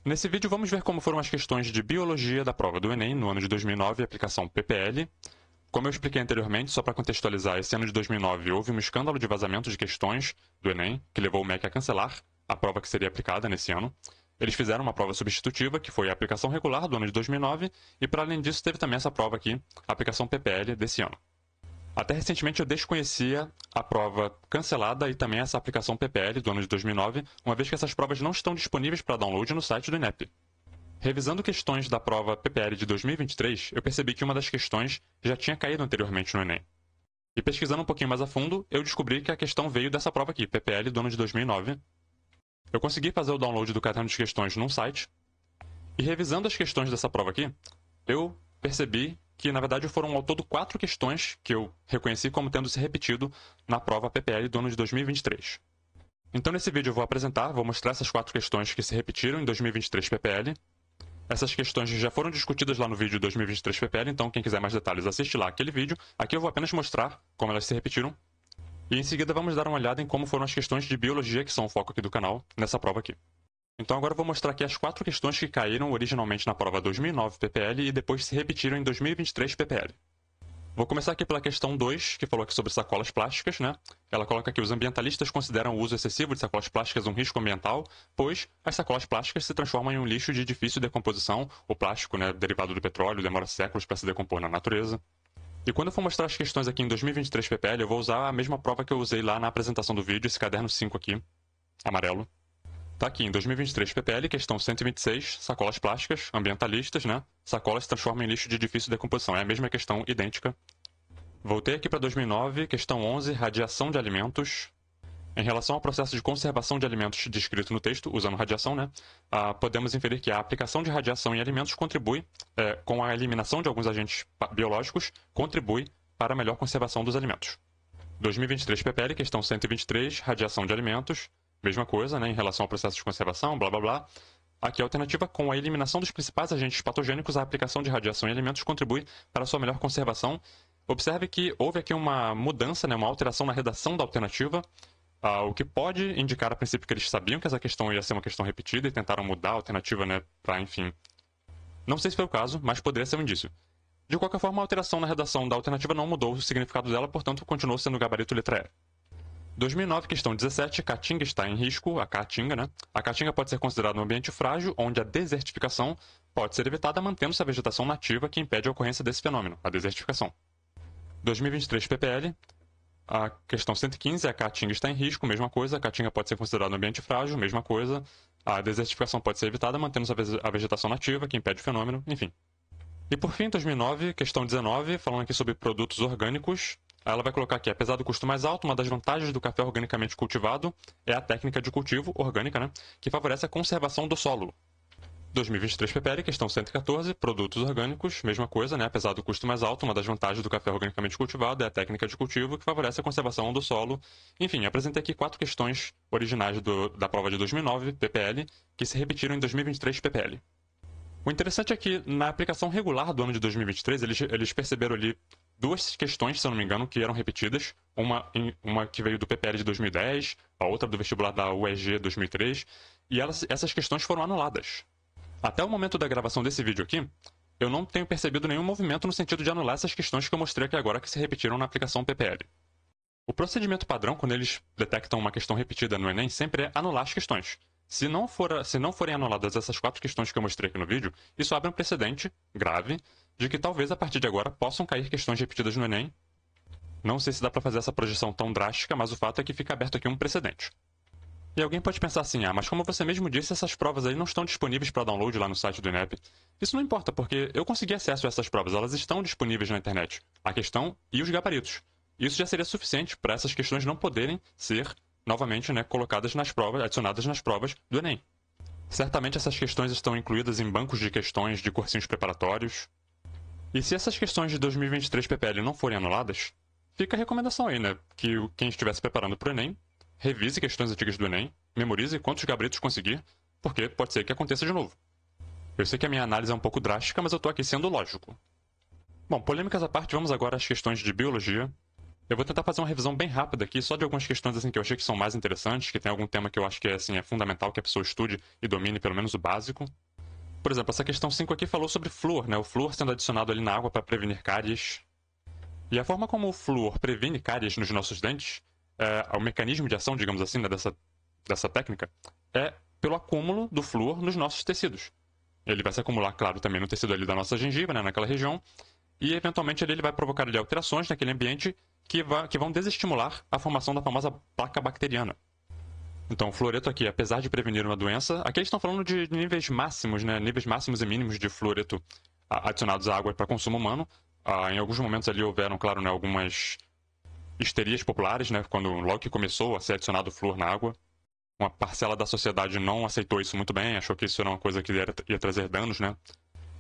Nesse vídeo vamos ver como foram as questões de Biologia da prova do Enem no ano de 2009, aplicação PPL. Como eu expliquei anteriormente, só para contextualizar, esse ano de 2009 houve um escândalo de vazamento de questões do Enem, que levou o MEC a cancelar a prova que seria aplicada nesse ano. Eles fizeram uma prova substitutiva, que foi a aplicação regular do ano de 2009, e para além disso teve também essa prova aqui, a aplicação PPL desse ano. Até recentemente eu desconhecia a prova cancelada e também essa aplicação PPL do ano de 2009, uma vez que essas provas não estão disponíveis para download no site do INEP. Revisando questões da prova PPL de 2023, eu percebi que uma das questões já tinha caído anteriormente no Enem. E pesquisando um pouquinho mais a fundo, eu descobri que a questão veio dessa prova aqui, PPL do ano de 2009. Eu consegui fazer o download do caderno de questões num site, e revisando as questões dessa prova aqui, eu percebi que, na verdade, foram ao todo 4 questões que eu reconheci como tendo se repetido na prova PPL do ano de 2023. Então, nesse vídeo eu vou mostrar essas 4 questões que se repetiram em 2023 PPL. Essas questões já foram discutidas lá no vídeo 2023 PPL, então quem quiser mais detalhes assiste lá aquele vídeo. Aqui eu vou apenas mostrar como elas se repetiram. E em seguida vamos dar uma olhada em como foram as questões de biologia, que são o foco aqui do canal, nessa prova aqui. Então agora eu vou mostrar aqui as 4 questões que caíram originalmente na prova 2009 PPL e depois se repetiram em 2023 PPL. Vou começar aqui pela questão 2, que falou aqui sobre sacolas plásticas, né? Ela coloca que os ambientalistas consideram o uso excessivo de sacolas plásticas um risco ambiental, pois as sacolas plásticas se transformam em um lixo de difícil decomposição. O plástico, né, derivado do petróleo, demora séculos para se decompor na natureza. E quando eu for mostrar as questões aqui em 2023 PPL, eu vou usar a mesma prova que eu usei lá na apresentação do vídeo, esse caderno 5 aqui, amarelo. Tá aqui em 2023 PPL, questão 126, sacolas plásticas, ambientalistas, né? Sacolas se transformam em lixo de difícil decomposição. É a mesma questão, idêntica. Voltei aqui para 2009, questão 11, radiação de alimentos. Em relação ao processo de conservação de alimentos descrito no texto, usando radiação, né? Podemos inferir que a aplicação de radiação em alimentos contribui, com a eliminação de alguns agentes biológicos, contribui para a melhor conservação dos alimentos. 2023 PPL, questão 123, radiação de alimentos. Mesma coisa, né, em relação ao processo de conservação, blá blá blá. Aqui a alternativa, com a eliminação dos principais agentes patogênicos, a aplicação de radiação em alimentos contribui para a sua melhor conservação. Observe que houve aqui uma mudança, né, uma alteração na redação da alternativa, o que pode indicar a princípio que eles sabiam que essa questão ia ser uma questão repetida e tentaram mudar a alternativa, né, para, enfim. Não sei se foi o caso, mas poderia ser um indício. De qualquer forma, a alteração na redação da alternativa não mudou o significado dela, portanto, continuou sendo o gabarito letra E. 2009, questão 17, caatinga está em risco, a caatinga, né? A caatinga pode ser considerada um ambiente frágil, onde a desertificação pode ser evitada mantendo-se a vegetação nativa que impede a ocorrência desse fenômeno, a desertificação. 2023 PPL, a questão 115, a caatinga está em risco, mesma coisa, a caatinga pode ser considerada um ambiente frágil, mesma coisa, a desertificação pode ser evitada mantendo-se a vegetação nativa que impede o fenômeno, enfim. E por fim, 2009, questão 19, falando aqui sobre produtos orgânicos. Ela vai colocar aqui, apesar do custo mais alto, uma das vantagens do café organicamente cultivado é a técnica de cultivo orgânica, né, que favorece a conservação do solo. 2023 PPL, questão 114, produtos orgânicos, mesma coisa, né, apesar do custo mais alto, uma das vantagens do café organicamente cultivado é a técnica de cultivo que favorece a conservação do solo. Enfim, apresentei aqui 4 questões originais da prova de 2009 PPL, que se repetiram em 2023 PPL. O interessante é que, na aplicação regular do ano de 2023, eles perceberam ali 2 questões, se eu não me engano, que eram repetidas. Uma que veio do PPL de 2010, a outra do vestibular da UEG 2003, e essas questões foram anuladas. Até o momento da gravação desse vídeo aqui, eu não tenho percebido nenhum movimento no sentido de anular essas questões que eu mostrei aqui agora que se repetiram na aplicação PPL. O procedimento padrão, quando eles detectam uma questão repetida no Enem, sempre é anular as questões. Se não forem anuladas essas 4 questões que eu mostrei aqui no vídeo, isso abre um precedente grave de que talvez a partir de agora possam cair questões repetidas no Enem. Não sei se dá para fazer essa projeção tão drástica, mas o fato é que fica aberto aqui um precedente. E alguém pode pensar assim, mas como você mesmo disse, essas provas aí não estão disponíveis para download lá no site do INEP. Isso não importa, porque eu consegui acesso a essas provas, elas estão disponíveis na internet. A questão e os gabaritos. Isso já seria suficiente para essas questões não poderem ser novamente, né, colocadas nas provas, adicionadas nas provas do Enem. Certamente essas questões estão incluídas em bancos de questões de cursinhos preparatórios. E se essas questões de 2023 PPL não forem anuladas, fica a recomendação aí, né, que quem estiver se preparando para o Enem, revise questões antigas do Enem, memorize quantos gabaritos conseguir, porque pode ser que aconteça de novo. Eu sei que a minha análise é um pouco drástica, mas eu estou aqui sendo lógico. Bom, polêmicas à parte, vamos agora às questões de biologia. Eu vou tentar fazer uma revisão bem rápida aqui, só de algumas questões assim, que eu achei que são mais interessantes, que tem algum tema que eu acho que é fundamental que a pessoa estude e domine pelo menos o básico. Por exemplo, essa questão 5 aqui falou sobre flúor, né? O flúor sendo adicionado ali na água para prevenir cáries. E a forma como o flúor previne cáries nos nossos dentes, o mecanismo de ação, digamos assim, né, dessa técnica, é pelo acúmulo do flúor nos nossos tecidos. Ele vai se acumular, claro, também no tecido ali da nossa gengiva, né, naquela região, e eventualmente ele vai provocar ali alterações naquele ambiente que vão desestimular a formação da famosa placa bacteriana. Então, o fluoreto aqui, apesar de prevenir uma doença, aqui eles estão falando de níveis máximos, né, níveis máximos e mínimos de fluoreto adicionados à água para consumo humano. Em alguns momentos ali houveram, claro, né, algumas histerias populares, né, quando logo que começou a ser adicionado flúor na água. Uma parcela da sociedade não aceitou isso muito bem, achou que isso era uma coisa que ia trazer danos, né?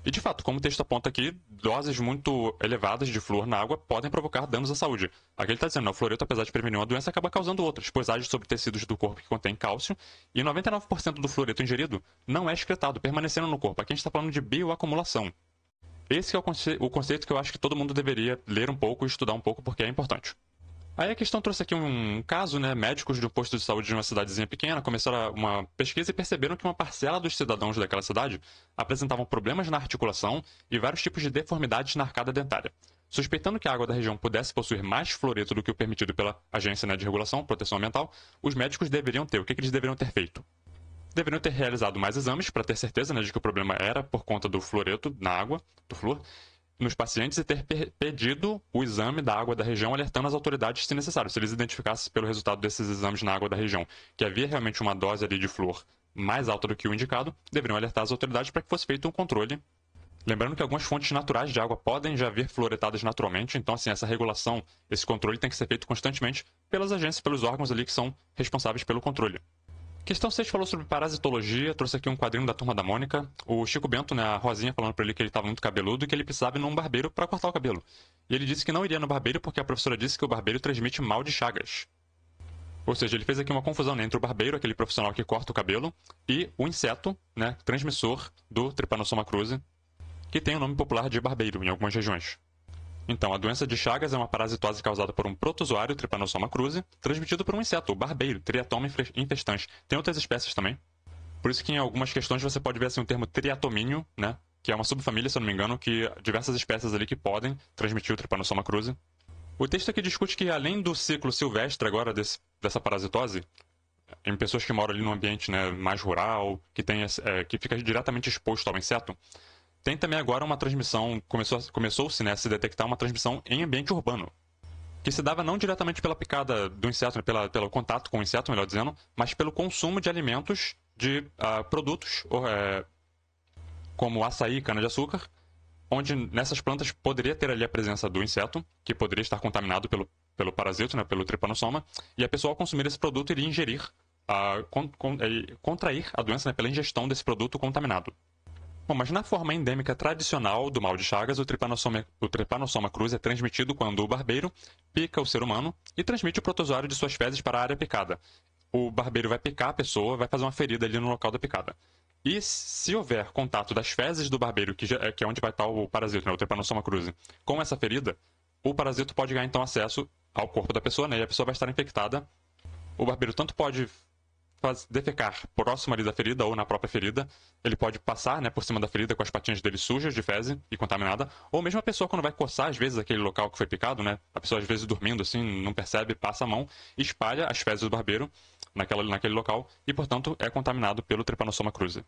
E de fato, como o texto aponta aqui, doses muito elevadas de flúor na água podem provocar danos à saúde. Aqui ele está dizendo, o fluoreto, apesar de prevenir uma doença, acaba causando outras, pois age sobre tecidos do corpo que contém cálcio, e 99% do fluoreto ingerido não é excretado, permanecendo no corpo. Aqui a gente está falando de bioacumulação. Esse é o conceito que eu acho que todo mundo deveria ler um pouco e estudar um pouco, porque é importante. Aí a questão trouxe aqui um caso, né? Médicos de um posto de saúde de uma cidadezinha pequena começaram uma pesquisa e perceberam que uma parcela dos cidadãos daquela cidade apresentavam problemas na articulação e vários tipos de deformidades na arcada dentária. Suspeitando que a água da região pudesse possuir mais fluoreto do que o permitido pela Agência, né, de Regulação, Proteção Ambiental, os médicos deveriam ter. O que eles deveriam ter feito? Deveriam ter realizado mais exames para ter certeza, né, de que o problema era por conta do fluoreto na água, do flúor, nos pacientes e ter pedido o exame da água da região, alertando as autoridades se necessário. Se eles identificassem pelo resultado desses exames na água da região que havia realmente uma dose ali de flúor mais alta do que o indicado, deveriam alertar as autoridades para que fosse feito um controle. Lembrando que algumas fontes naturais de água podem já vir fluoretadas naturalmente, então assim, essa regulação, esse controle tem que ser feito constantemente pelas agências, pelos órgãos ali que são responsáveis pelo controle. Questão 6 falou sobre parasitologia, trouxe aqui um quadrinho da Turma da Mônica. O Chico Bento, né, a Rosinha, falando pra ele que ele estava muito cabeludo e que ele precisava ir num barbeiro para cortar o cabelo. E ele disse que não iria no barbeiro porque a professora disse que o barbeiro transmite mal de Chagas. Ou seja, ele fez aqui uma confusão, né, entre o barbeiro, aquele profissional que corta o cabelo, e o inseto, né, transmissor do Trypanosoma cruzi, que tem o nome popular de barbeiro em algumas regiões. Então, a doença de Chagas é uma parasitose causada por um protozoário, Trypanosoma cruzi, transmitido por um inseto, o barbeiro, Triatoma infestans. Tem outras espécies também. Por isso que em algumas questões você pode ver assim, o termo triatomínio, né? Que é uma subfamília, se eu não me engano, que diversas espécies ali que podem transmitir o Trypanosoma cruzi. O texto aqui discute que, além do ciclo silvestre agora dessa parasitose, em pessoas que moram ali num ambiente, né, mais rural, que fica diretamente exposto ao inseto, tem também agora uma transmissão, começou-se, né, a se detectar uma transmissão em ambiente urbano, que se dava não diretamente pela picada do inseto, né, pelo contato com o inseto, melhor dizendo, mas pelo consumo de alimentos, de produtos como açaí e cana-de-açúcar, onde nessas plantas poderia ter ali a presença do inseto, que poderia estar contaminado pelo parasito, né, pelo tripanossoma, e a pessoa ao consumir esse produto iria ingerir, contrair a doença, né, pela ingestão desse produto contaminado. Bom, mas na forma endêmica tradicional do mal de Chagas, o Trypanosoma cruzi é transmitido quando o barbeiro pica o ser humano e transmite o protozoário de suas fezes para a área picada. O barbeiro vai picar a pessoa, vai fazer uma ferida ali no local da picada. E se houver contato das fezes do barbeiro, que é onde vai estar o parasito, né, o Trypanosoma cruzi, com essa ferida, o parasito pode ganhar então acesso ao corpo da pessoa, né, e a pessoa vai estar infectada. O barbeiro tanto pode defecar próximo ali da ferida ou na própria ferida, ele pode passar, né, por cima da ferida com as patinhas dele sujas de fezes e contaminada, ou mesmo a pessoa quando vai coçar às vezes aquele local que foi picado, né, a pessoa às vezes dormindo assim, não percebe, passa a mão e espalha as fezes do barbeiro naquele local e, portanto, é contaminado pelo Trypanosoma cruzi.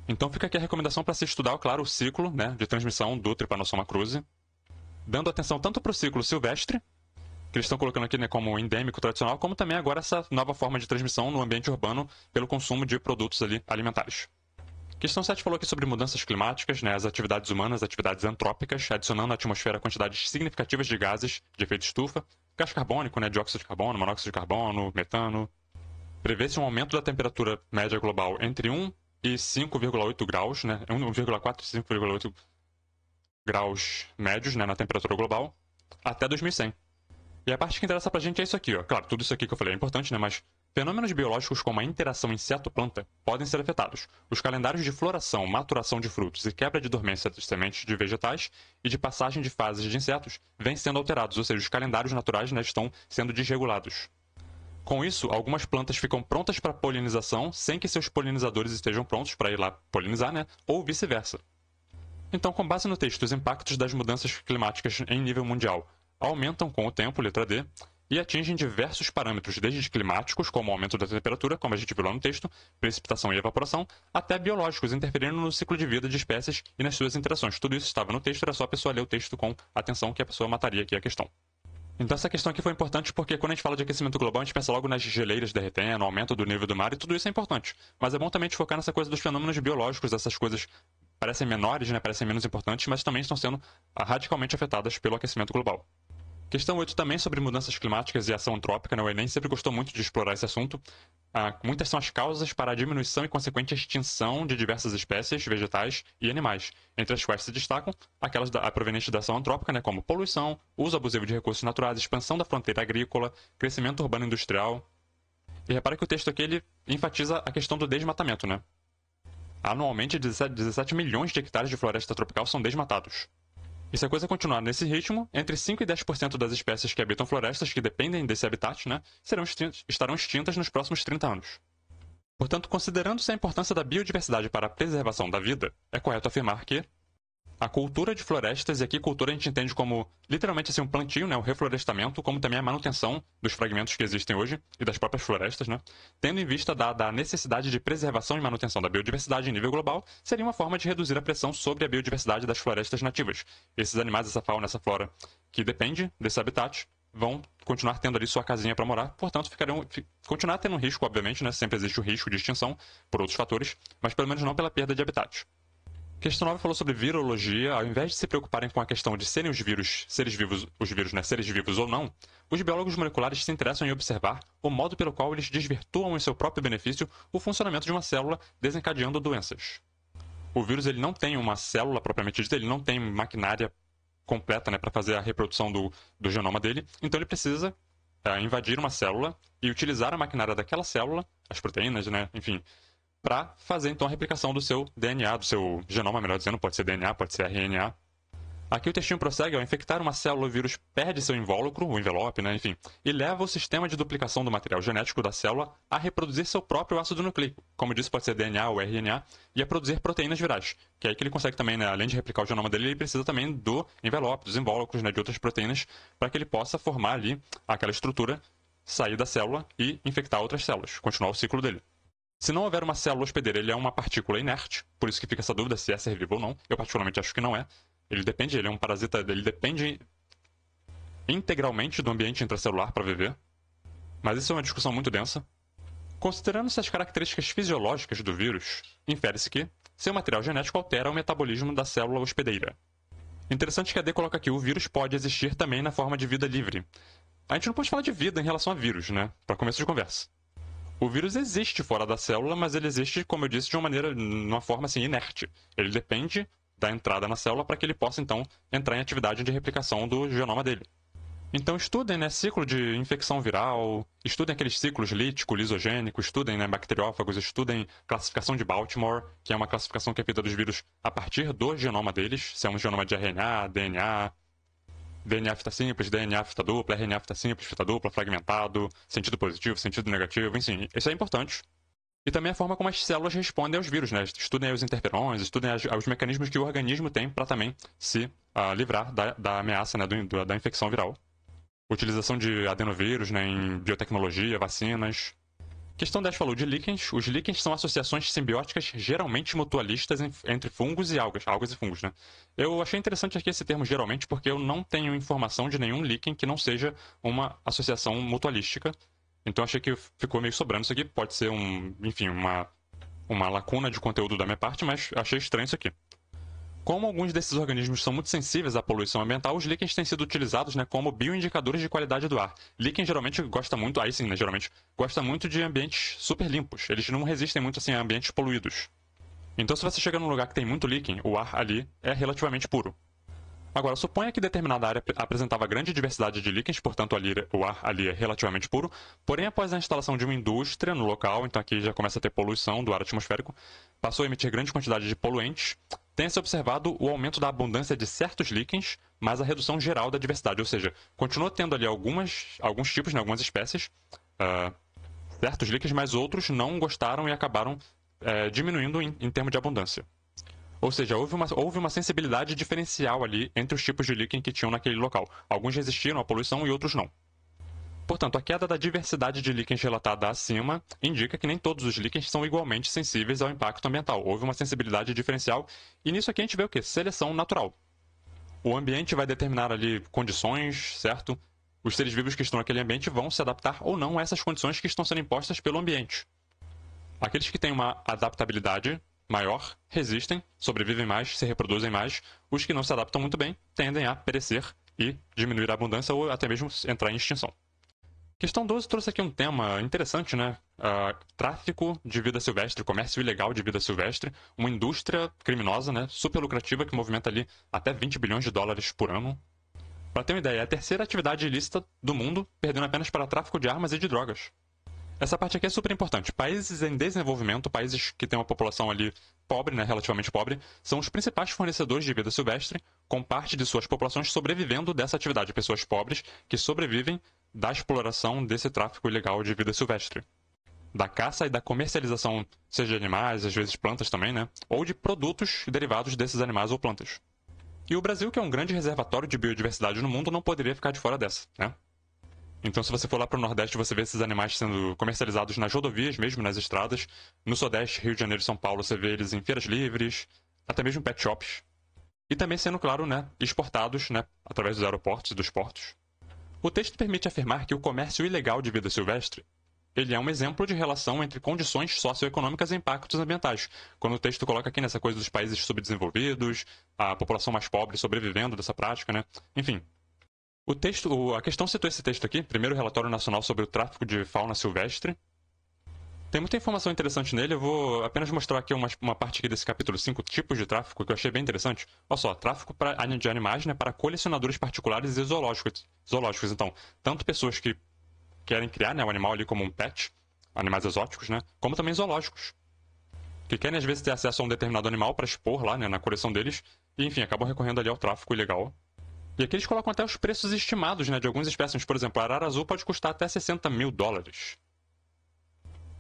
Então fica aqui a recomendação para se estudar, claro, o ciclo, né, de transmissão do Trypanosoma cruzi, dando atenção tanto para o ciclo silvestre, que eles estão colocando aqui, né, como endêmico tradicional, como também agora essa nova forma de transmissão no ambiente urbano pelo consumo de produtos ali alimentares. Questão 7 falou aqui sobre mudanças climáticas, né, as atividades humanas, atividades antrópicas, adicionando à atmosfera quantidades significativas de gases de efeito estufa, gás carbônico, né, dióxido de carbono, monóxido de carbono, metano. Prevê-se um aumento da temperatura média global entre 1 e 5,8 graus, né, 1,4 e 5,8 graus médios, né, na temperatura global, até 2100. E a parte que interessa pra gente é isso aqui, ó. Claro, tudo isso aqui que eu falei é importante, né? Mas Fenômenos biológicos como a interação inseto-planta podem ser afetados. Os calendários de floração, maturação de frutos e quebra de dormência das sementes de vegetais e de passagem de fases de insetos vêm sendo alterados, ou seja, os calendários naturais, né, estão sendo desregulados. Com isso, algumas plantas ficam prontas para polinização sem que seus polinizadores estejam prontos para ir lá polinizar, né, ou vice-versa. Então, com base no texto, os impactos das mudanças climáticas em nível mundial aumentam com o tempo, letra D, e atingem diversos parâmetros, desde climáticos, como o aumento da temperatura, como a gente viu lá no texto, precipitação e evaporação, até biológicos, interferindo no ciclo de vida de espécies e nas suas interações. Tudo isso estava no texto, era só a pessoa ler o texto com atenção que a pessoa mataria aqui a questão. Então essa questão aqui foi importante porque quando a gente fala de aquecimento global, a gente pensa logo nas geleiras derretendo, aumento do nível do mar, e tudo isso é importante. Mas é bom também focar nessa coisa dos fenômenos biológicos, essas coisas parecem menores, né, parecem menos importantes, mas também estão sendo radicalmente afetadas pelo aquecimento global. Questão 8 também sobre mudanças climáticas e ação antrópica, né? O Enem sempre gostou muito de explorar esse assunto. Muitas são as causas para a diminuição e consequente extinção de diversas espécies vegetais e animais, entre as quais se destacam aquelas provenientes da ação antrópica, né? Como poluição, uso abusivo de recursos naturais, expansão da fronteira agrícola, crescimento urbano industrial. E repara que o texto aqui ele enfatiza a questão do desmatamento, né? Anualmente, 17 milhões de hectares de floresta tropical são desmatados. E se a coisa continuar nesse ritmo, entre 5 e 10% das espécies que habitam florestas que dependem desse habitat, né, estarão extintas nos próximos 30 anos. Portanto, considerando-se a importância da biodiversidade para a preservação da vida, é correto afirmar que a cultura de florestas, e aqui cultura a gente entende como literalmente assim, um plantio, né, o reflorestamento, como também a manutenção dos fragmentos que existem hoje e das próprias florestas, né, tendo em vista da necessidade de preservação e manutenção da biodiversidade em nível global, seria uma forma de reduzir a pressão sobre a biodiversidade das florestas nativas. Esses animais, essa fauna, essa flora que depende desse habitat, vão continuar tendo ali sua casinha para morar, portanto continuar tendo um risco, obviamente, né, sempre existe o risco de extinção por outros fatores, mas pelo menos não pela perda de habitat. Questão 9 falou sobre virologia. Ao invés de se preocuparem com a questão de serem seres vivos ou não, os biólogos moleculares se interessam em observar o modo pelo qual eles desvirtuam em seu próprio benefício o funcionamento de uma célula, desencadeando doenças. O vírus ele não tem uma célula propriamente dita, ele não tem maquinária completa, né, para fazer a reprodução do genoma dele, então ele precisa invadir uma célula e utilizar a maquinária daquela célula, as proteínas, né, enfim, para fazer então a replicação do seu DNA, do seu genoma, melhor dizendo, pode ser DNA, pode ser RNA. Aqui o textinho prossegue, ao infectar uma célula, o vírus perde seu invólucro, o envelope, né, enfim, e leva o sistema de duplicação do material genético da célula a reproduzir seu próprio ácido nucleico. Como disse, pode ser DNA ou RNA, e a produzir proteínas virais. Que é aí que ele consegue também, né, além de replicar o genoma dele, ele precisa também do envelope, dos invólucros, né, de outras proteínas, para que ele possa formar ali aquela estrutura, sair da célula e infectar outras células, continuar o ciclo dele. Se não houver uma célula hospedeira, ele é uma partícula inerte, por isso que fica essa dúvida se é ser vivo ou não. Eu particularmente acho que não é. Ele é um parasita, ele depende integralmente do ambiente intracelular para viver. Mas isso é uma discussão muito densa. Considerando-se as características fisiológicas do vírus, infere-se que seu material genético altera o metabolismo da célula hospedeira. Interessante que a D coloca aqui, o vírus pode existir também na forma de vida livre. A gente não pode falar de vida em relação a vírus, né? Para começo de conversa. O vírus existe fora da célula, mas ele existe, como eu disse, de uma forma assim, inerte. Ele depende da entrada na célula para que ele possa, então, entrar em atividade de replicação do genoma dele. Então, estudem, né, ciclo de infecção viral, estudem aqueles ciclos lítico, lisogênico, estudem, né, bacteriófagos, estudem classificação de Baltimore, que é uma classificação que é feita dos vírus a partir do genoma deles, se é um genoma de RNA, DNA, DNA fita simples, DNA fita dupla, RNA fita simples, fita dupla, fragmentado, sentido positivo, sentido negativo, enfim, isso é importante. E também a forma como as células respondem aos vírus, né? Estudem os interferons, estudem os mecanismos que o organismo tem para também se livrar da ameaça, né, da infecção viral. Utilização de adenovírus, né, em biotecnologia, vacinas. Questão 10 falou de líquens. Os líquens são associações simbióticas geralmente mutualistas entre fungos e algas e fungos, né? Eu achei interessante aqui esse termo geralmente porque eu não tenho informação de nenhum líquen que não seja uma associação mutualística. Então achei que ficou meio sobrando isso aqui. Pode ser uma lacuna de conteúdo da minha parte, mas achei estranho isso aqui. Como alguns desses organismos são muito sensíveis à poluição ambiental, os líquens têm sido utilizados, né, como bioindicadores de qualidade do ar. Líquen geralmente gosta muito, aí sim, né, geralmente, gosta muito de ambientes super limpos. Eles não resistem muito assim, a ambientes poluídos. Então, se você chega num lugar que tem muito líquen, o ar ali é relativamente puro. Agora, suponha que determinada área apresentava grande diversidade de líquens, portanto o ar ali é relativamente puro, porém após a instalação de uma indústria no local, então aqui já começa a ter poluição do ar atmosférico, passou a emitir grande quantidade de poluentes, tem-se observado o aumento da abundância de certos líquens, mas a redução geral da diversidade, ou seja, continua tendo ali alguns tipos, né, algumas espécies, certos líquens, mas outros não gostaram e acabaram diminuindo em termos de abundância. Ou seja, houve uma sensibilidade diferencial ali entre os tipos de líquen que tinham naquele local. Alguns resistiram à poluição e outros não. Portanto, a queda da diversidade de líquens relatada acima indica que nem todos os líquens são igualmente sensíveis ao impacto ambiental. Houve uma sensibilidade diferencial e nisso aqui a gente vê o quê? Seleção natural. O ambiente vai determinar ali condições, certo? Os seres vivos que estão naquele ambiente vão se adaptar ou não a essas condições que estão sendo impostas pelo ambiente. Aqueles que têm uma adaptabilidade maior resistem, sobrevivem mais, se reproduzem mais. Os que não se adaptam muito bem tendem a perecer e diminuir a abundância ou até mesmo entrar em extinção. Questão 12 trouxe aqui um tema interessante, né? Tráfico de vida silvestre, comércio ilegal de vida silvestre, uma indústria criminosa, né? Super lucrativa que movimenta ali até 20 bilhões de dólares por ano. Para ter uma ideia, é a terceira atividade ilícita do mundo, perdendo apenas para tráfico de armas e de drogas. Essa parte aqui é super importante. Países em desenvolvimento, países que têm uma população ali pobre, né, relativamente pobre, são os principais fornecedores de vida silvestre, com parte de suas populações sobrevivendo dessa atividade. Pessoas pobres que sobrevivem da exploração desse tráfico ilegal de vida silvestre. Da caça e da comercialização, seja de animais, às vezes plantas também, né, ou de produtos derivados desses animais ou plantas. E o Brasil, que é um grande reservatório de biodiversidade no mundo, não poderia ficar de fora dessa, né? Então, se você for lá para o Nordeste, você vê esses animais sendo comercializados nas rodovias, mesmo nas estradas. No Sudeste, Rio de Janeiro e São Paulo, você vê eles em feiras livres, até mesmo pet shops. E também sendo, claro, né, exportados, né, através dos aeroportos e dos portos. O texto permite afirmar que o comércio ilegal de vida silvestre ele é um exemplo de relação entre condições socioeconômicas e impactos ambientais. Quando o texto coloca aqui nessa coisa dos países subdesenvolvidos, a população mais pobre sobrevivendo dessa prática, né? Enfim. A questão citou esse texto aqui, primeiro relatório nacional sobre o tráfico de fauna silvestre. Tem muita informação interessante nele, eu vou apenas mostrar aqui uma parte aqui desse capítulo 5, tipos de tráfico, que eu achei bem interessante. Olha só, tráfico de animais, né, para colecionadores particulares e zoológicos. Então, tanto pessoas que querem criar, né, o animal ali como um pet, animais exóticos, né, como também zoológicos, que querem às vezes ter acesso a um determinado animal para expor lá, né, na coleção deles, e enfim, acabam recorrendo ali ao tráfico ilegal. E aqui eles colocam até os preços estimados, né, de alguns espécimes. Por exemplo, a arara azul pode custar até $60 mil.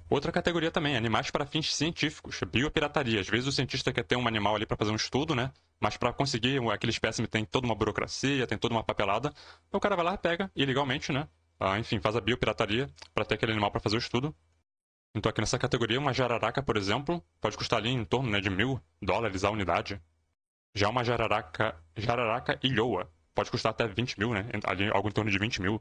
Outra categoria também, animais para fins científicos, biopirataria. Às vezes o cientista quer ter um animal ali para fazer um estudo, né? Mas para conseguir aquele espécime tem toda uma burocracia, tem toda uma papelada. Então o cara vai lá, pega, ilegalmente, né? Enfim, faz a biopirataria para ter aquele animal para fazer o estudo. Então aqui nessa categoria, uma jararaca, por exemplo, pode custar ali em torno, né, de $1.000 a unidade. Já uma jararaca ilhoa pode custar até 20 mil, né? Ali, algo em torno de $20 mil.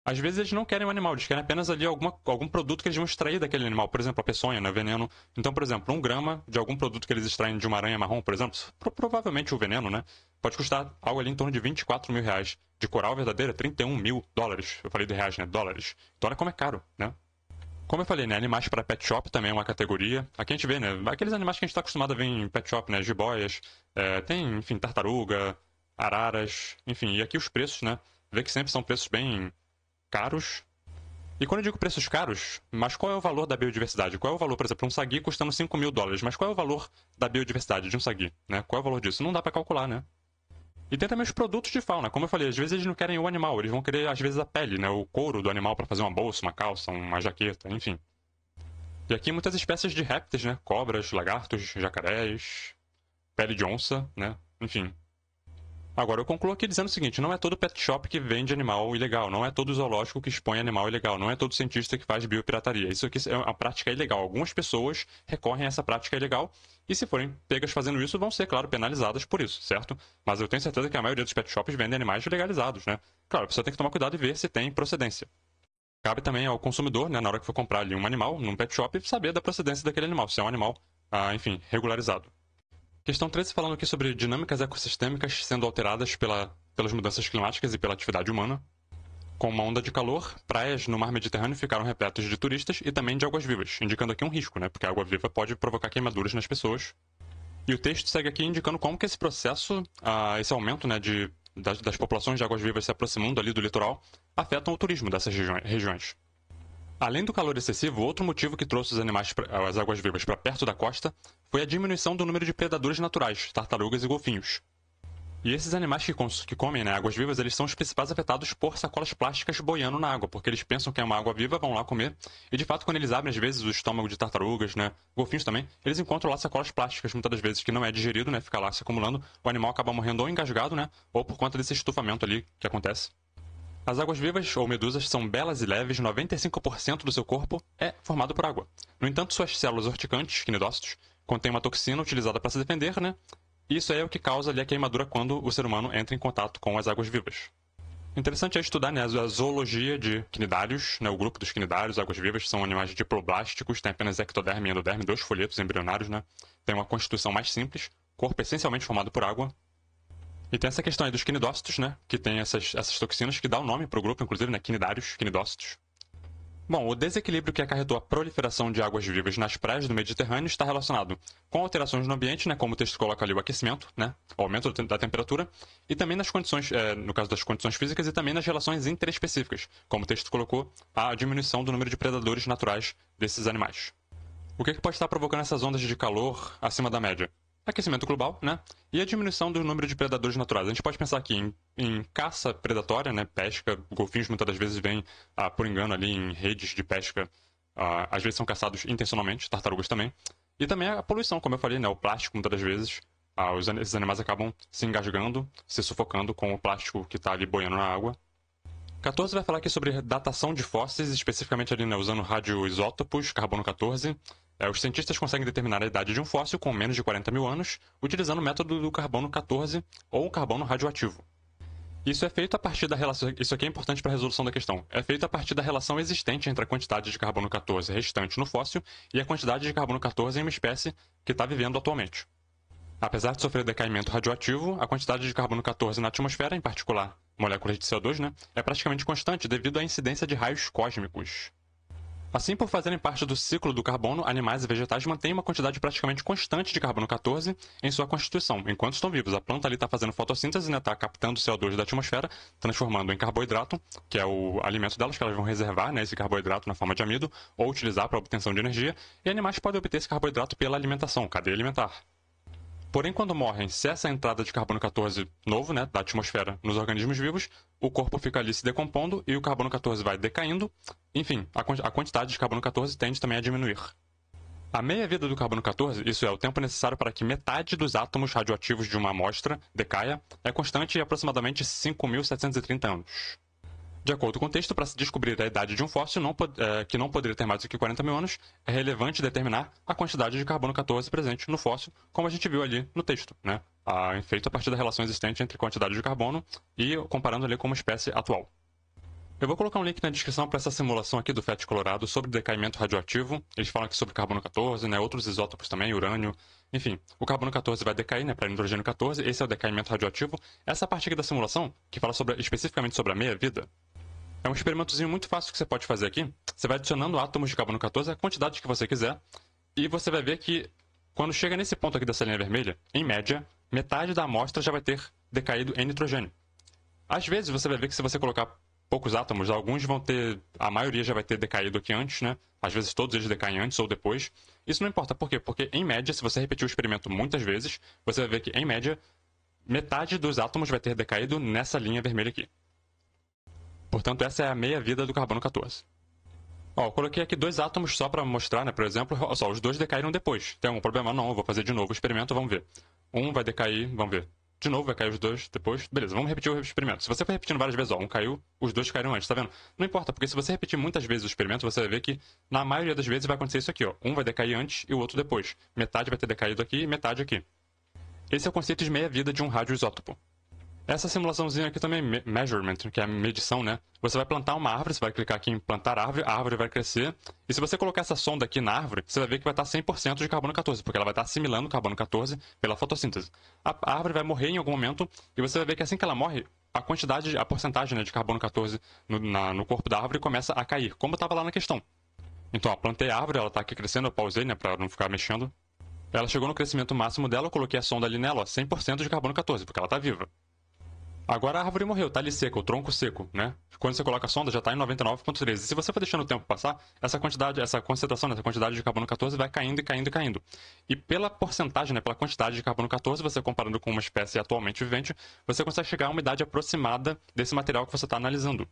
Às vezes eles não querem o animal, eles querem apenas ali algum produto que eles vão extrair daquele animal. Por exemplo, a peçonha, né? Veneno. Então, por exemplo, 1 grama de algum produto que eles extraem de uma aranha marrom, por exemplo, provavelmente o veneno, né? Pode custar algo ali em torno de $24 mil. De coral verdadeira, $31 mil. Eu falei de reais, né? Dólares. Então olha como é caro, né? Como eu falei, né? Animais para pet shop também é uma categoria. Aqui a gente vê, né? Aqueles animais que a gente está acostumado a ver em pet shop, né? Jiboias, tem, enfim, tartaruga, araras, enfim. E aqui os preços, né? Vê que sempre são preços bem caros. E quando eu digo preços caros, mas qual é o valor da biodiversidade? Qual é o valor, por exemplo, um sagui custando $5 mil, mas qual é o valor da biodiversidade de um sagui, né? Qual é o valor disso? Não dá para calcular, né? E tem também os produtos de fauna. Como eu falei, às vezes eles não querem o animal, eles vão querer, às vezes, a pele, né? O couro do animal para fazer uma bolsa, uma calça, uma jaqueta, enfim. E aqui muitas espécies de répteis, né? Cobras, lagartos, jacarés, pele de onça, né? Enfim. Agora, eu concluo aqui dizendo o seguinte, não é todo pet shop que vende animal ilegal, não é todo zoológico que expõe animal ilegal, não é todo cientista que faz biopirataria. Isso aqui é uma prática ilegal. Algumas pessoas recorrem a essa prática ilegal e se forem pegas fazendo isso, vão ser, claro, penalizadas por isso, certo? Mas eu tenho certeza que a maioria dos pet shops vendem animais legalizados, né? Claro, a pessoa tem que tomar cuidado e ver se tem procedência. Cabe também ao consumidor, né, na hora que for comprar ali um animal, num pet shop, saber da procedência daquele animal, se é um animal, enfim, regularizado. Questão 13 falando aqui sobre dinâmicas ecossistêmicas sendo alteradas pelas mudanças climáticas e pela atividade humana. Com uma onda de calor, praias no mar Mediterrâneo ficaram repletas de turistas e também de águas-vivas, indicando aqui um risco, né? Porque a água-viva pode provocar queimaduras nas pessoas. E o texto segue aqui indicando como que esse processo, esse aumento, né, das populações de águas-vivas se aproximando ali do litoral, afetam o turismo dessas regiões. Além do calor excessivo, outro motivo que trouxe as águas-vivas para perto da costa foi a diminuição do número de predadores naturais, tartarugas e golfinhos. E esses animais que comem, né, águas-vivas, eles são os principais afetados por sacolas plásticas boiando na água, porque eles pensam que é uma água-viva, vão lá comer, e de fato, quando eles abrem, às vezes, o estômago de tartarugas, né, golfinhos também, eles encontram lá sacolas plásticas, muitas das vezes, que não é digerido, né, fica lá se acumulando, o animal acaba morrendo ou engasgado, né, ou por conta desse estufamento ali que acontece. As águas-vivas, ou medusas, são belas e leves, 95% do seu corpo é formado por água. No entanto, suas células urticantes, quinidócitos, contêm uma toxina utilizada para se defender, né, isso é o que causa ali a queimadura quando o ser humano entra em contato com as águas-vivas. Interessante é estudar, né, a zoologia de quinidários, né, o grupo dos quinidários, águas-vivas, são animais diploblásticos, têm apenas ectoderme e endoderme, 2 folhetos embrionários, né, tem uma constituição mais simples, corpo essencialmente formado por água. E tem essa questão aí dos quinidócitos, né, que tem essas toxinas que dá o nome para o grupo, inclusive, né, quinidários, quinidócitos. Bom, o desequilíbrio que acarretou a proliferação de águas-vivas nas praias do Mediterrâneo está relacionado com alterações no ambiente, né, como o texto coloca ali o aquecimento, né, o aumento da temperatura, e também nas condições, no caso das condições físicas, e também nas relações interespecíficas, como o texto colocou, a diminuição do número de predadores naturais desses animais. O que pode estar provocando essas ondas de calor acima da média? Aquecimento global, né? E a diminuição do número de predadores naturais. A gente pode pensar aqui em caça predatória, né? Pesca. Golfinhos muitas das vezes vêm, por engano, ali em redes de pesca. Às vezes são caçados intencionalmente, tartarugas também. E também a poluição, como eu falei, né? O plástico, muitas das vezes, esses animais acabam se engasgando, se sufocando com o plástico que está ali boiando na água. 14 vai falar aqui sobre datação de fósseis, especificamente ali, né, usando radioisótopos, carbono 14. Os cientistas conseguem determinar a idade de um fóssil com menos de 40 mil anos, utilizando o método do carbono 14 ou carbono radioativo. Isso é feito a partir da relação. Isso aqui é importante para a resolução da questão. É feito a partir da relação existente entre a quantidade de carbono 14 restante no fóssil e a quantidade de carbono 14 em uma espécie que está vivendo atualmente. Apesar de sofrer decaimento radioativo, a quantidade de carbono 14 na atmosfera, em particular moléculas de CO2, né, é praticamente constante devido à incidência de raios cósmicos. Assim, por fazerem parte do ciclo do carbono, animais e vegetais mantêm uma quantidade praticamente constante de carbono 14 em sua constituição, enquanto estão vivos. A planta ali está fazendo fotossíntese, né, está captando CO2 da atmosfera, transformando em carboidrato, que é o alimento delas, que elas vão reservar, né, esse carboidrato na forma de amido, ou utilizar para obtenção de energia, e animais podem obter esse carboidrato pela alimentação, cadeia alimentar. Porém, quando morrem, cessa a entrada de carbono 14 novo, né, da atmosfera nos organismos vivos, o corpo fica ali se decompondo e o carbono 14 vai decaindo. Enfim, a quantidade de carbono 14 tende também a diminuir. A meia-vida do carbono 14, isso é, o tempo necessário para que metade dos átomos radioativos de uma amostra decaia, é constante em aproximadamente 5.730 anos. De acordo com o texto, para se descobrir a idade de um fóssil que não poderia ter mais do que 40 mil anos, é relevante determinar a quantidade de carbono 14 presente no fóssil, como a gente viu ali no texto, né? Feito a partir da relação existente entre quantidade de carbono e comparando ali com uma espécie atual. Eu vou colocar um link na descrição para essa simulação aqui do FET Colorado sobre decaimento radioativo. Eles falam aqui sobre carbono 14, né? Outros isótopos também, urânio. Enfim, o carbono 14 vai decair, né, para hidrogênio 14. Esse é o decaimento radioativo. Essa parte aqui da simulação, que fala especificamente sobre a meia-vida, é um experimentozinho muito fácil que você pode fazer aqui. Você vai adicionando átomos de carbono 14, a quantidade que você quiser, e você vai ver que quando chega nesse ponto aqui dessa linha vermelha, em média, metade da amostra já vai ter decaído em nitrogênio. Às vezes você vai ver que se você colocar poucos átomos, alguns vão ter, a maioria já vai ter decaído aqui antes, né? Às vezes todos eles decaem antes ou depois. Isso não importa, por quê? Porque em média, se você repetir o experimento muitas vezes, você vai ver que em média, metade dos átomos vai ter decaído nessa linha vermelha aqui. Portanto, essa é a meia-vida do carbono 14. Eu coloquei aqui 2 átomos só para mostrar, né? Por exemplo, os 2 decaíram depois. Tem algum problema? Não, eu vou fazer de novo o experimento, vamos ver. Um vai decair, vamos ver. De novo vai cair os 2 depois. Beleza, vamos repetir o experimento. Se você for repetindo várias vezes, um caiu, os 2 caíram antes, tá vendo? Não importa, porque se você repetir muitas vezes o experimento, você vai ver que na maioria das vezes vai acontecer isso aqui, ó. Um vai decair antes e o outro depois. Metade vai ter decaído aqui e metade aqui. Esse é o conceito de meia-vida de um radioisótopo. Essa simulaçãozinha aqui também é measurement, que é a medição, né? Você vai plantar uma árvore, você vai clicar aqui em plantar árvore, a árvore vai crescer. E se você colocar essa sonda aqui na árvore, você vai ver que vai estar 100% de carbono 14, porque ela vai estar assimilando carbono 14 pela fotossíntese. A árvore vai morrer em algum momento e você vai ver que assim que ela morre, a porcentagem, né, de carbono 14 no corpo da árvore começa a cair, como estava lá na questão. Então, plantei a árvore, ela está aqui crescendo, eu pausei, né, para não ficar mexendo. Ela chegou no crescimento máximo dela, eu coloquei a sonda ali nela, ó, 100% de carbono 14, porque ela está viva. Agora a árvore morreu, tá ali seca, o tronco seco, né? Quando você coloca a sonda, já está em 99,3. E se você for deixando o tempo passar, essa quantidade, essa concentração, essa quantidade de carbono 14 vai caindo e caindo e caindo. E pela porcentagem, né, pela quantidade de carbono 14, você comparando com uma espécie atualmente vivente, você consegue chegar a uma umidade aproximada desse material que você está analisando.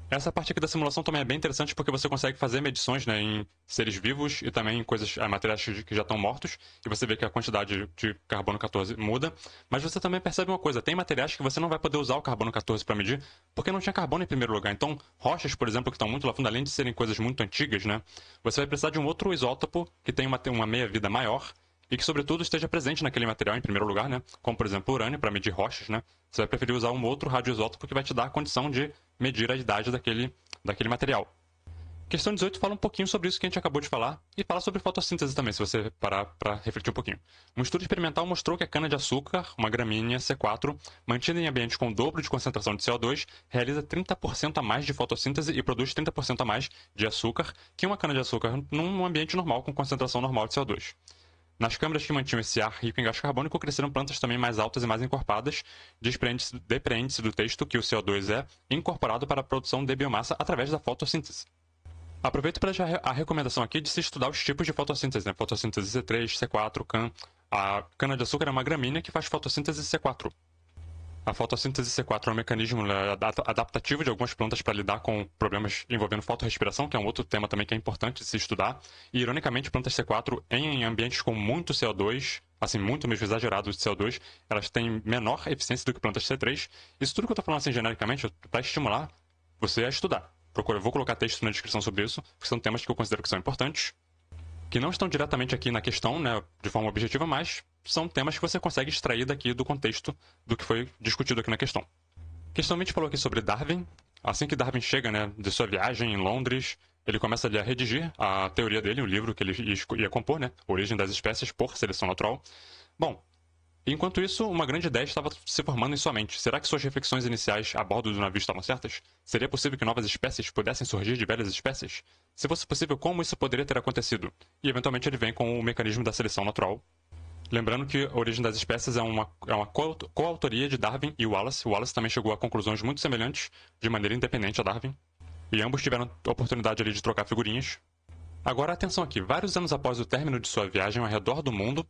Essa parte aqui da simulação também é bem interessante porque você consegue fazer medições, né, em seres vivos e também em coisas, materiais que já estão mortos, e você vê que a quantidade de carbono 14 muda, mas você também percebe uma coisa, tem materiais que você não vai poder usar o carbono 14 para medir, porque não tinha carbono em primeiro lugar. Então, rochas, por exemplo, que estão muito lá fundo, além de serem coisas muito antigas, né, você vai precisar de um outro isótopo que tem uma meia-vida maior, e que, sobretudo, esteja presente naquele material em primeiro lugar, né? Como, por exemplo, urânio, para medir rochas, né? Você vai preferir usar um outro radioisótopo que vai te dar a condição de medir a idade daquele material. Questão 18 fala um pouquinho sobre isso que a gente acabou de falar e fala sobre fotossíntese também, se você parar para refletir um pouquinho. Um estudo experimental mostrou que a cana-de-açúcar, uma gramínea C4, mantida em ambiente com o dobro de concentração de CO2, realiza 30% a mais de fotossíntese e produz 30% a mais de açúcar que uma cana-de-açúcar num ambiente normal com concentração normal de CO2. Nas câmaras que mantinham esse ar rico em gás carbônico, cresceram plantas também mais altas e mais encorpadas. Depreende-se do texto que o CO2 é incorporado para a produção de biomassa através da fotossíntese. Aproveito para deixar a recomendação aqui de se estudar os tipos de fotossíntese, né? Fotossíntese C3, C4, CAN. A cana-de-açúcar é uma gramínea que faz fotossíntese C4. A fotossíntese C4 é um mecanismo adaptativo de algumas plantas para lidar com problemas envolvendo fotorrespiração, que é um outro tema também que é importante de se estudar. E, ironicamente, plantas C4 em ambientes com muito CO2, assim, muito mesmo exagerado de CO2, elas têm menor eficiência do que plantas C3. Isso tudo que eu estou falando assim genericamente para estimular você a estudar. Eu vou colocar texto na descrição sobre isso, porque são temas que eu considero que são importantes, que não estão diretamente aqui na questão, né, de forma objetiva, mas são temas que você consegue extrair daqui do contexto do que foi discutido aqui na questão. Questão 20 falou aqui sobre Darwin. Assim que Darwin chega, né, de sua viagem em Londres, ele começa ali a redigir a teoria dele, o livro que ele ia compor, né, Origem das Espécies por Seleção Natural. Bom, enquanto isso, uma grande ideia estava se formando em sua mente. Será que suas reflexões iniciais a bordo do navio estavam certas? Seria possível que novas espécies pudessem surgir de velhas espécies? Se fosse possível, como isso poderia ter acontecido? E, eventualmente, ele vem com o mecanismo da seleção natural. Lembrando que a Origem das Espécies é uma coautoria de Darwin e Wallace. Wallace também chegou a conclusões muito semelhantes, de maneira independente a Darwin. E ambos tiveram a oportunidade ali de trocar figurinhas. Agora, atenção aqui. Vários anos após o término de sua viagem ao redor do mundo,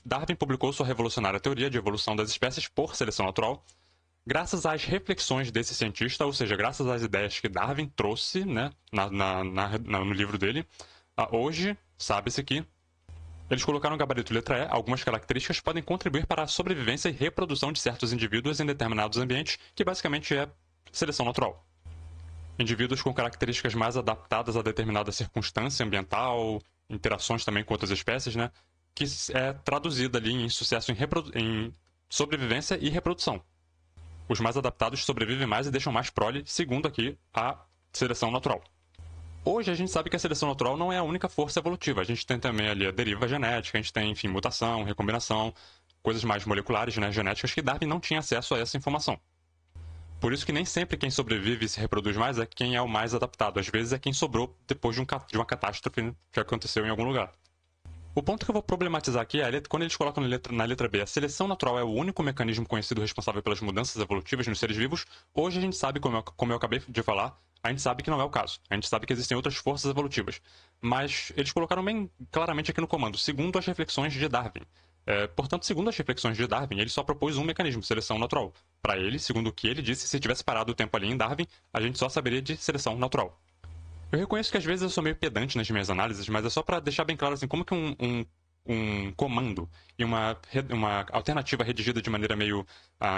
Darwin publicou sua revolucionária teoria de evolução das espécies por seleção natural. Graças às reflexões desse cientista, ou seja, graças às ideias que Darwin trouxe, né, no livro dele, hoje sabe-se que eles colocaram no gabarito letra E algumas características que podem contribuir para a sobrevivência e reprodução de certos indivíduos em determinados ambientes, que basicamente é seleção natural. Indivíduos com características mais adaptadas a determinada circunstância ambiental, interações também com outras espécies, né, que é traduzida ali em sucesso em sobrevivência e reprodução. Os mais adaptados sobrevivem mais e deixam mais prole, segundo aqui a seleção natural. Hoje a gente sabe que a seleção natural não é a única força evolutiva. A gente tem também ali a deriva genética, a gente tem, enfim, mutação, recombinação, coisas mais moleculares, né, genéticas, que Darwin não tinha acesso a essa informação. Por isso que nem sempre quem sobrevive e se reproduz mais é quem é o mais adaptado. Às vezes é quem sobrou depois de uma catástrofe que aconteceu em algum lugar. O ponto que eu vou problematizar aqui é quando eles colocam na letra B, a seleção natural é o único mecanismo conhecido responsável pelas mudanças evolutivas nos seres vivos. Hoje a gente sabe, como eu acabei de falar, a gente sabe que não é o caso. A gente sabe que existem outras forças evolutivas. Mas eles colocaram bem claramente aqui no comando, segundo as reflexões de Darwin. Portanto, segundo as reflexões de Darwin, ele só propôs um mecanismo, seleção natural. Para ele, segundo o que ele disse, se tivesse parado o tempo ali em Darwin, a gente só saberia de seleção natural. Eu reconheço que às vezes eu sou meio pedante nas minhas análises, mas é só para deixar bem claro assim, como que um comando e uma alternativa redigida de maneira meio,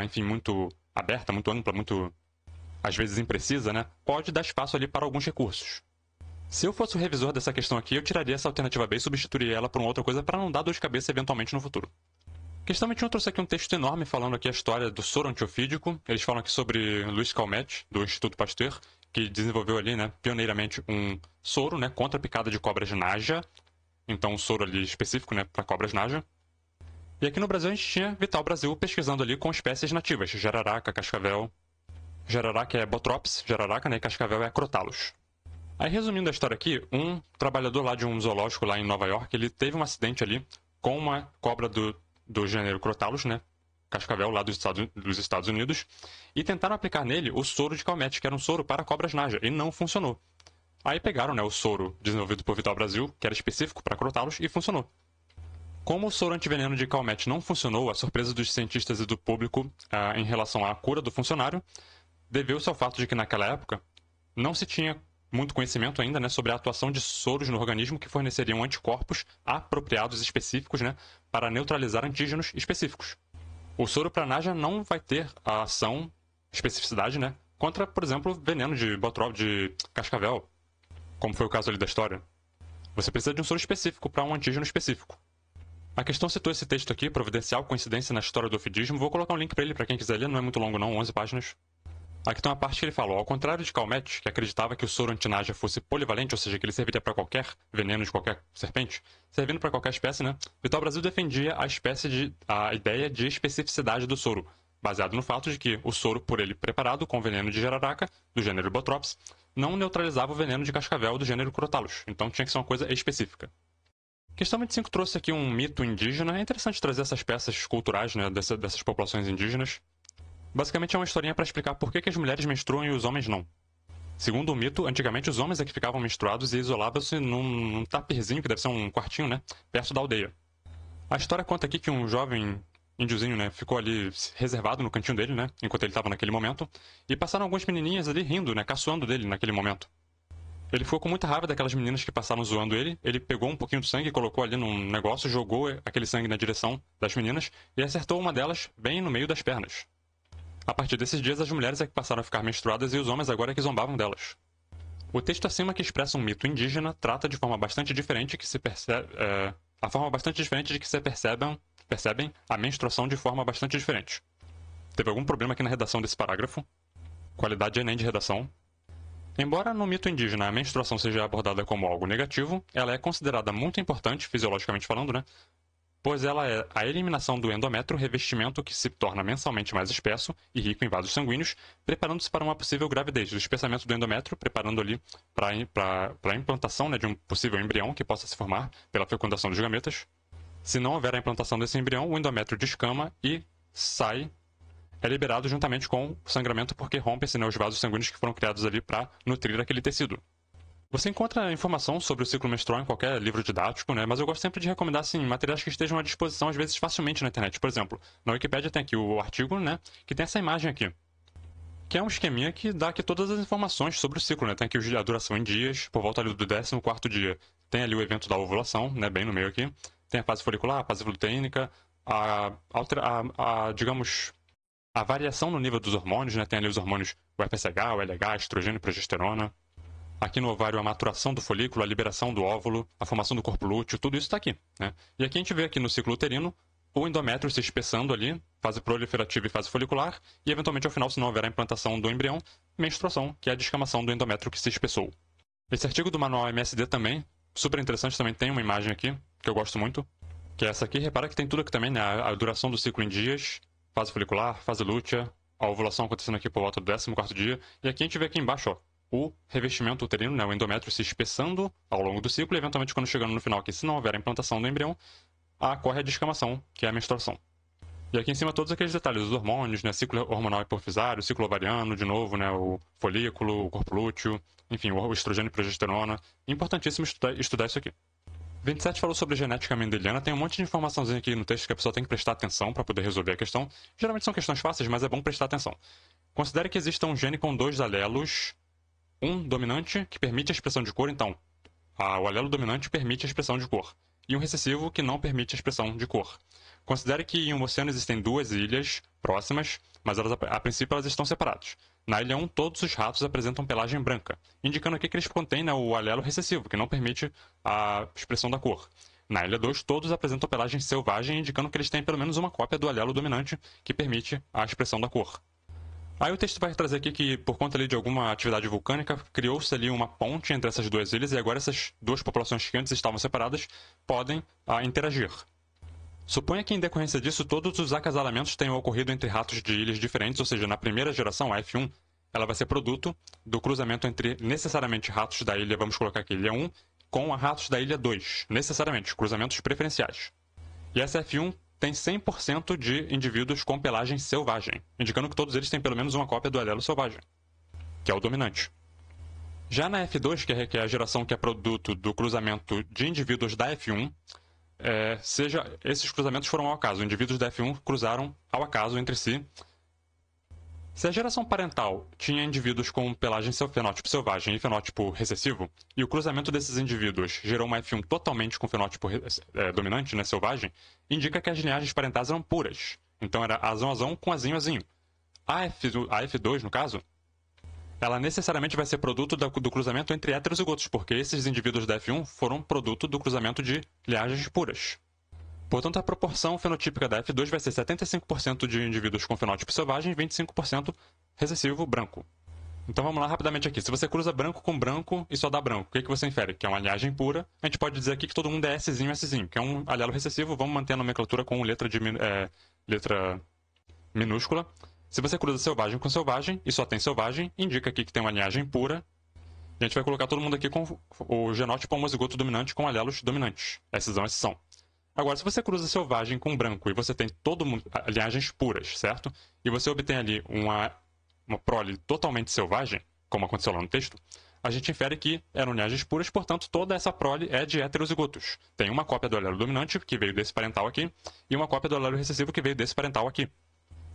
enfim, muito aberta, muito ampla, muito, às vezes, imprecisa, né, pode dar espaço ali para alguns recursos. Se eu fosse o revisor dessa questão aqui, eu tiraria essa alternativa B e substituiria ela por uma outra coisa para não dar dor de cabeça eventualmente no futuro. Questão 21 trouxe aqui um texto enorme falando aqui a história do soro antiofídico. Eles falam aqui sobre Louis Calmette, do Instituto Pasteur, que desenvolveu ali, né, pioneiramente um soro, né, contra a picada de cobras naja. Então, um soro ali específico, né, para cobras naja. E aqui no Brasil a gente tinha Vital Brasil pesquisando ali com espécies nativas, jararaca, cascavel. Jararaca é Botrops, jararaca, né, e cascavel é Crotalus. Aí, resumindo a história aqui, um trabalhador lá de um zoológico lá em Nova York, ele teve um acidente ali com uma cobra do gênero Crotalus, né, cascavel lá dos Estados Unidos, e tentaram aplicar nele o soro de Calmette, que era um soro para cobras Naja, e não funcionou. Aí pegaram, né, o soro desenvolvido por Vital Brasil, que era específico para Crotalus, e funcionou. Como o soro antiveneno de Calmette não funcionou, a surpresa dos cientistas e do público em relação à cura do funcionário deveu-se ao fato de que naquela época não se tinha muito conhecimento ainda, né, sobre a atuação de soros no organismo que forneceriam anticorpos apropriados específicos, né, para neutralizar antígenos específicos. O soro para Naja não vai ter a ação, especificidade, né, contra, por exemplo, veneno de cascavel, como foi o caso ali da história. Você precisa de um soro específico para um antígeno específico. A questão citou esse texto aqui, Providencial Coincidência na História do Ofidismo. Vou colocar um link para ele para quem quiser ler, não é muito longo não, 11 páginas. Aqui tem uma parte que ele falou, ao contrário de Calmette, que acreditava que o soro antinaja fosse polivalente, ou seja, que ele serviria para qualquer veneno de qualquer serpente, servindo para qualquer espécie, né? Vital Brasil defendia a ideia de especificidade do soro, baseado no fato de que o soro, por ele preparado com veneno de jararaca, do gênero Botrops, não neutralizava o veneno de cascavel do gênero Crotalus, então tinha que ser uma coisa específica. Questão 25 trouxe aqui um mito indígena. É interessante trazer essas peças culturais, né, dessas populações indígenas. Basicamente é uma historinha para explicar por que as mulheres menstruam e os homens não. Segundo o mito, antigamente os homens é que ficavam menstruados e isolavam-se num taperzinho, que deve ser um quartinho, né, perto da aldeia. A história conta aqui que um jovem índiozinho, né, ficou ali reservado no cantinho dele, né, enquanto ele estava naquele momento, e passaram algumas menininhas ali rindo, né, caçoando dele naquele momento. Ele ficou com muita raiva daquelas meninas que passaram zoando ele. Ele pegou um pouquinho de sangue, colocou ali num negócio, jogou aquele sangue na direção das meninas e acertou uma delas bem no meio das pernas. A partir desses dias, as mulheres é que passaram a ficar menstruadas e os homens agora é que zombavam delas. O texto acima, que expressa um mito indígena, trata de forma bastante diferente de que se percebem a menstruação de forma bastante diferente. Teve algum problema aqui na redação desse parágrafo? Qualidade Enem de redação. Embora no mito indígena a menstruação seja abordada como algo negativo, ela é considerada muito importante, fisiologicamente falando, né? Pois ela é a eliminação do endométrio, revestimento que se torna mensalmente mais espesso e rico em vasos sanguíneos, preparando-se para uma possível gravidez. O espessamento do endométrio, preparando ali para a implantação, né, de um possível embrião que possa se formar pela fecundação dos gametas. Se não houver a implantação desse embrião, o endométrio descama e é liberado juntamente com o sangramento porque rompem-se, né, os vasos sanguíneos que foram criados ali para nutrir aquele tecido. Você encontra informação sobre o ciclo menstrual em qualquer livro didático, né? Mas eu gosto sempre de recomendar assim, materiais que estejam à disposição, às vezes, facilmente na internet. Por exemplo, na Wikipédia tem aqui o artigo, né, que tem essa imagem aqui, que é um esqueminha que dá aqui todas as informações sobre o ciclo, né? Tem aqui a duração em dias, por volta ali do 14º dia. Tem ali o evento da ovulação, né, bem no meio aqui. Tem a fase folicular, a fase luteínica, digamos, a variação no nível dos hormônios, né? Tem ali os hormônios, o FSH, o LH, estrogênio e progesterona. Aqui no ovário, a maturação do folículo, a liberação do óvulo, a formação do corpo lúteo, tudo isso está aqui, né? E aqui a gente vê aqui no ciclo uterino o endométrio se espessando ali, fase proliferativa e fase folicular, e eventualmente ao final, se não houver a implantação do embrião, menstruação, que é a descamação do endométrio que se espessou. Esse artigo do manual MSD também, super interessante, também tem uma imagem aqui, que eu gosto muito, que é essa aqui. Repara que tem tudo aqui também, né? A duração do ciclo em dias, fase folicular, fase lútea, a ovulação acontecendo aqui por volta do 14º dia, e aqui a gente vê aqui embaixo, ó, o revestimento uterino, né, o endométrio se espessando ao longo do ciclo e eventualmente quando chegando no final aqui, se não houver a implantação do embrião, ocorre a descamação, que é a menstruação. E aqui em cima todos aqueles detalhes, os hormônios, né, ciclo hormonal hipofisário, ciclo ovariano, de novo, né, o folículo, o corpo lúteo, enfim, o estrogênio e progesterona. Importantíssimo estudar isso aqui. 27 falou sobre genética mendeliana, tem um monte de informaçãozinha aqui no texto que a pessoa tem que prestar atenção para poder resolver a questão. Geralmente são questões fáceis, mas é bom prestar atenção. Considere que exista um gene com 2 alelos, um dominante que permite a expressão de cor, então, o alelo dominante permite a expressão de cor, e um recessivo que não permite a expressão de cor. Considere que em um oceano existem 2 ilhas próximas, mas a princípio elas estão separadas. Na ilha 1, todos os ratos apresentam pelagem branca, indicando aqui que eles contêm, né, o alelo recessivo, que não permite a expressão da cor. Na ilha 2, todos apresentam pelagem selvagem, indicando que eles têm pelo menos uma cópia do alelo dominante que permite a expressão da cor. Aí o texto vai trazer aqui que, por conta ali de alguma atividade vulcânica, criou-se ali uma ponte entre essas 2 ilhas e agora essas 2 populações que antes estavam separadas podem interagir. Suponha que, em decorrência disso, todos os acasalamentos tenham ocorrido entre ratos de ilhas diferentes, ou seja, na primeira geração, a F1, ela vai ser produto do cruzamento entre, necessariamente, ratos da ilha, vamos colocar aqui, ilha 1, com ratos da ilha 2, necessariamente, cruzamentos preferenciais. E essa F1 tem 100% de indivíduos com pelagem selvagem, indicando que todos eles têm pelo menos uma cópia do alelo selvagem, que é o dominante. Já na F2, que é a geração que é produto do cruzamento de indivíduos da F1, esses cruzamentos foram ao acaso. Indivíduos da F1 cruzaram ao acaso entre si. Se a geração parental tinha indivíduos com pelagem fenótipo selvagem e fenótipo recessivo, e o cruzamento desses indivíduos gerou uma F1 totalmente com fenótipo dominante, né, selvagem, indica que as linhagens parentais eram puras. Então era azão com azinho. A F2, no caso, ela necessariamente vai ser produto do cruzamento entre heterozigotos, porque esses indivíduos da F1 foram produto do cruzamento de linhagens puras. Portanto, a proporção fenotípica da F2 vai ser 75% de indivíduos com fenótipo selvagem e 25% recessivo branco. Então vamos lá rapidamente aqui. Se você cruza branco com branco e só dá branco, o que você infere? Que é uma linhagem pura. A gente pode dizer aqui que todo mundo é Szinho, que é um alelo recessivo. Vamos manter a nomenclatura com letra minúscula. Se você cruza selvagem com selvagem e só tem selvagem, indica aqui que tem uma linhagem pura. E a gente vai colocar todo mundo aqui com o genótipo homozigoto dominante com alelos dominantes. São. Agora, se você cruza selvagem com branco e você tem todo mundo linhagens puras, certo? E você obtém ali uma prole totalmente selvagem, como aconteceu lá no texto, a gente infere que eram linhagens puras, portanto, toda essa prole é de heterozigotos. Tem uma cópia do alelo dominante, que veio desse parental aqui, e uma cópia do alelo recessivo, que veio desse parental aqui.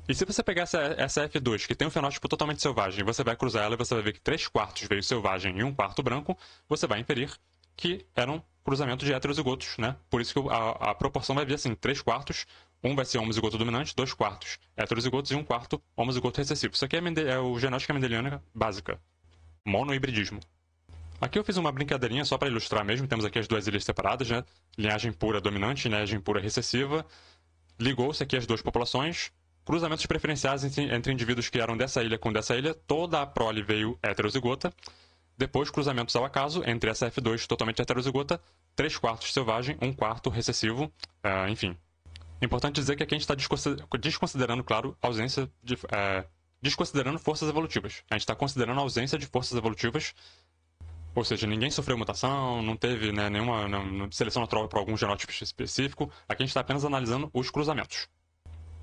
E se você pegar essa F2, que tem um fenótipo totalmente selvagem, você vai cruzar ela e você vai ver que 3/4 veio selvagem e 1/4 branco, você vai inferir que eram cruzamento de heterozigotos, né? Por isso que a proporção vai vir assim, 3/4, um vai ser homozigoto dominante, 2/4 heterozigotos e 1/4 homozigoto recessivo. Isso aqui é o genética mendeliana básica, monohibridismo. Aqui eu fiz uma brincadeirinha só para ilustrar mesmo, temos aqui as duas ilhas separadas, né? Linhagem pura dominante, linhagem pura recessiva. Ligou-se aqui as duas populações, cruzamentos preferenciais entre indivíduos que eram dessa ilha com dessa ilha, toda a prole veio heterozigota. Depois, cruzamentos ao acaso entre essa F2 totalmente heterozigota, 3/4 selvagem, 1/4 recessivo, enfim. Importante dizer que aqui a gente está desconsiderando, claro, desconsiderando forças evolutivas. A gente está considerando a ausência de forças evolutivas, ou seja, ninguém sofreu mutação, não teve nenhuma seleção natural para algum genótipo específico. Aqui a gente está apenas analisando os cruzamentos.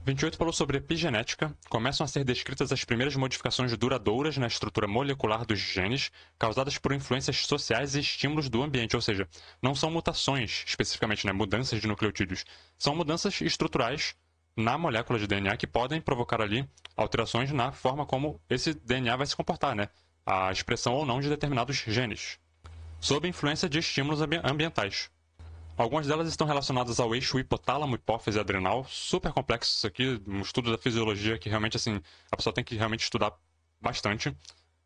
28 falou sobre epigenética. Começam a ser descritas as primeiras modificações duradouras na estrutura molecular dos genes, causadas por influências sociais e estímulos do ambiente, ou seja, não são mutações, especificamente, né, mudanças de nucleotídeos, são mudanças estruturais na molécula de DNA que podem provocar ali alterações na forma como esse DNA vai se comportar, né, a expressão ou não de determinados genes, sob influência de estímulos ambientais. Algumas delas estão relacionadas ao eixo hipotálamo, hipófise adrenal. Super complexo isso aqui, um estudo da fisiologia que realmente, assim, a pessoa tem que realmente estudar bastante,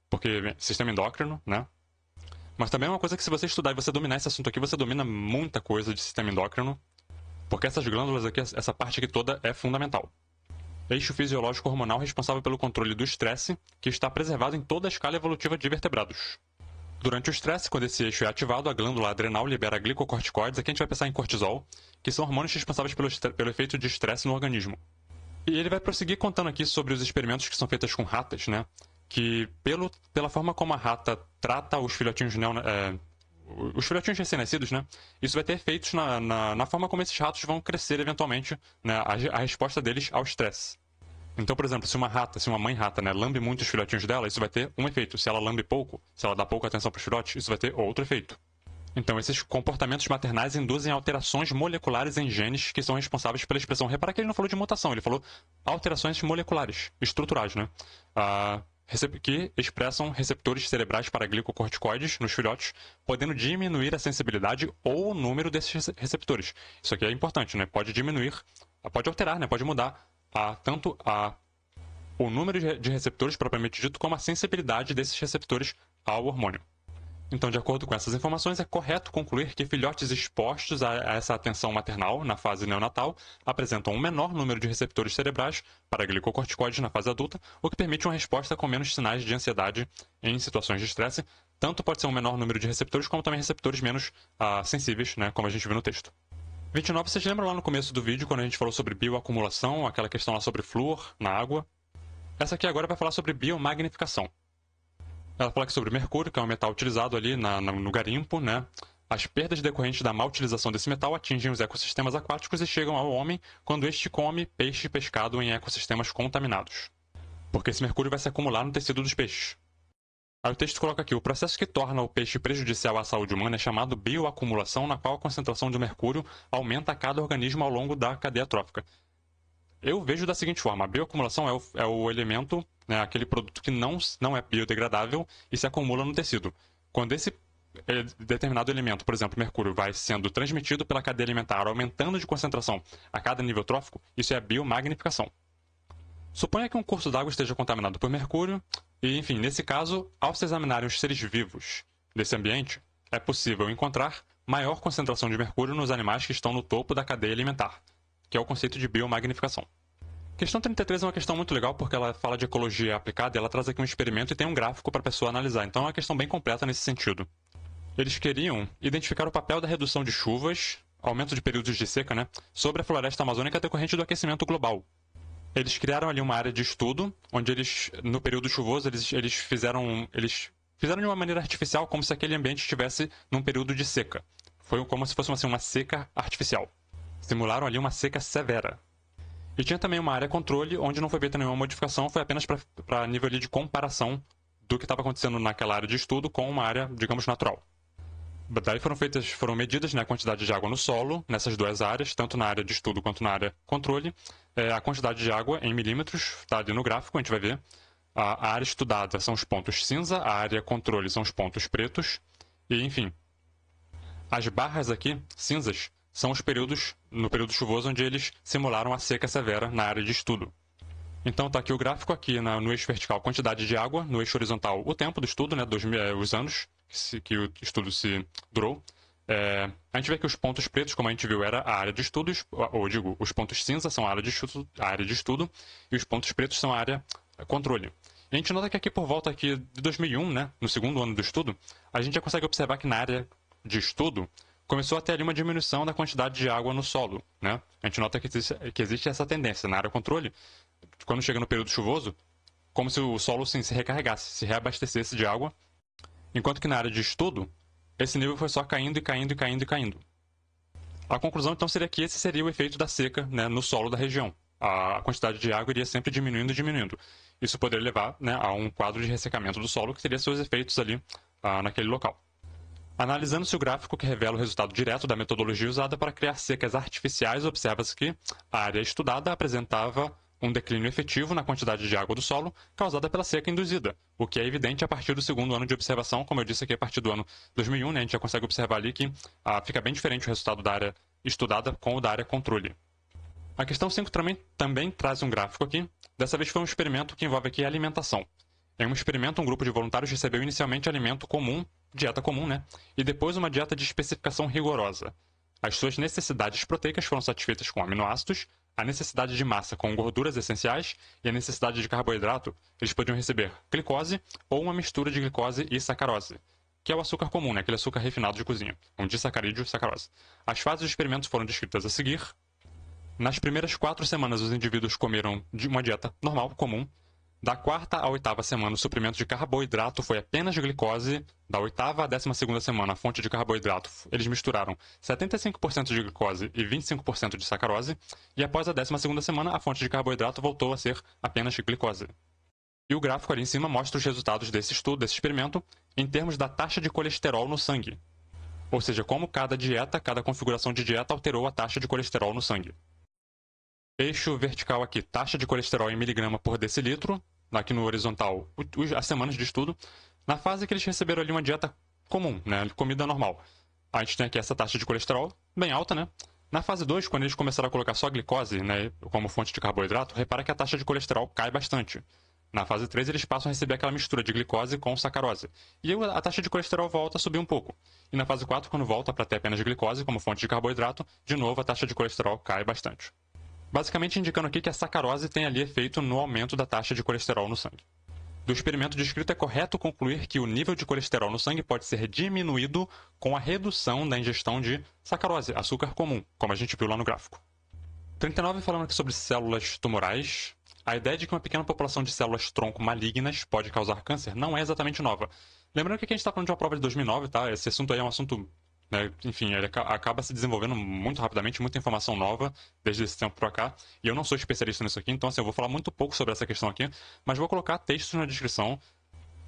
porque sistema endócrino, né? Mas também é uma coisa que se você estudar e você dominar esse assunto aqui, você domina muita coisa de sistema endócrino, porque essas glândulas aqui, essa parte aqui toda é fundamental. Eixo fisiológico hormonal responsável pelo controle do estresse, que está preservado em toda a escala evolutiva de vertebrados. Durante o estresse, quando esse eixo é ativado, a glândula adrenal libera glicocorticoides, aqui a gente vai pensar em cortisol, que são hormônios responsáveis pelo efeito de estresse no organismo. E ele vai prosseguir contando aqui sobre os experimentos que são feitos com ratas, né? Que pela forma como a rata trata os filhotinhos recém-nascidos, né? Isso vai ter efeitos na forma como esses ratos vão crescer eventualmente, né? A resposta deles ao estresse. Então, por exemplo, se uma mãe rata, né, lambe muito os filhotinhos dela, isso vai ter um efeito. Se ela lambe pouco, se ela dá pouca atenção para os filhotes, isso vai ter outro efeito. Então, esses comportamentos maternais induzem alterações moleculares em genes que são responsáveis pela expressão. Repara que ele não falou de mutação, ele falou alterações moleculares, estruturais, né? Que expressam receptores cerebrais para glicocorticoides nos filhotes, podendo diminuir a sensibilidade ou o número desses receptores. Isso aqui é importante, né? Pode diminuir, pode alterar, né? Pode mudar tanto o número de receptores propriamente dito, como a sensibilidade desses receptores ao hormônio. Então, de acordo com essas informações, é correto concluir que filhotes expostos a essa atenção maternal na fase neonatal apresentam um menor número de receptores cerebrais para glicocorticoides na fase adulta, o que permite uma resposta com menos sinais de ansiedade em situações de estresse. Tanto pode ser um menor número de receptores, como também receptores menos sensíveis, né, como a gente viu no texto. 29, vocês lembram lá no começo do vídeo, quando a gente falou sobre bioacumulação, aquela questão lá sobre flúor na água? Essa aqui agora vai falar sobre biomagnificação. Ela fala aqui sobre mercúrio, que é um metal utilizado ali no garimpo, né? As perdas decorrentes da má utilização desse metal atingem os ecossistemas aquáticos e chegam ao homem quando este come peixe pescado em ecossistemas contaminados. Porque esse mercúrio vai se acumular no tecido dos peixes. Aí o texto coloca aqui: o processo que torna o peixe prejudicial à saúde humana é chamado bioacumulação, na qual a concentração de mercúrio aumenta a cada organismo ao longo da cadeia trófica. Eu vejo da seguinte forma: a bioacumulação é o elemento, né, aquele produto que não é biodegradável e se acumula no tecido. Quando esse determinado elemento, por exemplo, mercúrio, vai sendo transmitido pela cadeia alimentar, aumentando de concentração a cada nível trófico, isso é a biomagnificação. Suponha que um curso d'água esteja contaminado por mercúrio e, enfim, nesse caso, ao se examinarem os seres vivos desse ambiente, é possível encontrar maior concentração de mercúrio nos animais que estão no topo da cadeia alimentar, que é o conceito de biomagnificação. A questão 33 é uma questão muito legal porque ela fala de ecologia aplicada e ela traz aqui um experimento e tem um gráfico para a pessoa analisar, então é uma questão bem completa nesse sentido. Eles queriam identificar o papel da redução de chuvas, aumento de períodos de seca, né, sobre a floresta amazônica decorrente do aquecimento global. Eles criaram ali uma área de estudo, onde eles, no período chuvoso, eles fizeram de uma maneira artificial, como se aquele ambiente estivesse num período de seca. Foi como se fosse uma seca artificial. Simularam ali uma seca severa. E tinha também uma área controle, onde não foi feita nenhuma modificação, foi apenas para nível ali de comparação do que estava acontecendo naquela área de estudo com uma área, digamos, natural. Daí foram medidas, né, a quantidade de água no solo, nessas duas áreas, tanto na área de estudo quanto na área controle. A quantidade de água em milímetros, está ali no gráfico, a gente vai ver. A área estudada são os pontos cinza, a área controle são os pontos pretos. E, enfim, as barras aqui, cinzas, são os períodos, no período chuvoso, onde eles simularam a seca severa na área de estudo. Então está aqui o gráfico, aqui no eixo vertical, quantidade de água, no eixo horizontal, o tempo do estudo, né, os anos que o estudo se durou. A gente vê que os pontos pretos, como a gente viu, era a área de estudos, ou digo, os pontos cinza são a área de estudo e os pontos pretos são a área controle. E a gente nota que aqui por volta aqui de 2001, né, no segundo ano do estudo, a gente já consegue observar que na área de estudo começou a ter ali uma diminuição da quantidade de água no solo, né? A gente nota que existe essa tendência. Na área controle, quando chega no período chuvoso, como se o solo se recarregasse, se reabastecesse de água, enquanto que na área de estudo, esse nível foi só caindo e caindo e caindo e caindo. A conclusão, então, seria que esse seria o efeito da seca, né, no solo da região. A quantidade de água iria sempre diminuindo e diminuindo. Isso poderia levar, né, a um quadro de ressecamento do solo que teria seus efeitos ali naquele local. Analisando-se o gráfico que revela o resultado direto da metodologia usada para criar secas artificiais, observa-se que a área estudada apresentava um declínio efetivo na quantidade de água do solo causada pela seca induzida, o que é evidente a partir do segundo ano de observação. Como eu disse aqui, a partir do ano 2001, né, a gente já consegue observar ali que fica bem diferente o resultado da área estudada com o da área controle. A questão 5 também traz um gráfico aqui. Dessa vez foi um experimento que envolve aqui a alimentação. Em um experimento, um grupo de voluntários recebeu inicialmente alimento comum, dieta comum, né, e depois uma dieta de especificação rigorosa. As suas necessidades proteicas foram satisfeitas com aminoácidos, a necessidade de massa com gorduras essenciais e a necessidade de carboidrato. Eles podiam receber glicose ou uma mistura de glicose e sacarose, que é o açúcar comum, né, aquele açúcar refinado de cozinha, um disacarídeo e sacarose. As fases do experimento foram descritas a seguir. Nas primeiras 4 semanas, os indivíduos comeram uma dieta normal, comum. Da 4ª à 8ª semana, o suprimento de carboidrato foi apenas glicose. Da 8ª à 12ª semana, a fonte de carboidrato, eles misturaram 75% de glicose e 25% de sacarose. E após a 12ª semana, a fonte de carboidrato voltou a ser apenas glicose. E o gráfico ali em cima mostra os resultados desse estudo, desse experimento, em termos da taxa de colesterol no sangue. Ou seja, como cada configuração de dieta alterou a taxa de colesterol no sangue. Eixo vertical aqui, taxa de colesterol em miligrama por decilitro. Aqui no horizontal, as semanas de estudo. Na fase que eles receberam ali uma dieta comum, né, comida normal. A gente tem aqui essa taxa de colesterol bem alta, né? Na fase 2, quando eles começaram a colocar só glicose, né, como fonte de carboidrato, repara que a taxa de colesterol cai bastante. Na fase 3, eles passam a receber aquela mistura de glicose com sacarose. E a taxa de colesterol volta a subir um pouco. E na fase 4, quando volta para ter apenas glicose como fonte de carboidrato, de novo a taxa de colesterol cai bastante. Basicamente indicando aqui que a sacarose tem ali efeito no aumento da taxa de colesterol no sangue. Do experimento descrito, é correto concluir que o nível de colesterol no sangue pode ser diminuído com a redução da ingestão de sacarose, açúcar comum, como a gente viu lá no gráfico. 39, falando aqui sobre células tumorais. A ideia de que uma pequena população de células tronco malignas pode causar câncer não é exatamente nova. Lembrando que aqui a gente está falando de uma prova de 2009, tá? Esse assunto aí é um assunto né? Enfim, ele acaba se desenvolvendo muito rapidamente, muita informação nova desde esse tempo para cá. E eu não sou especialista nisso aqui, então assim, eu vou falar muito pouco sobre essa questão aqui, mas vou colocar textos na descrição,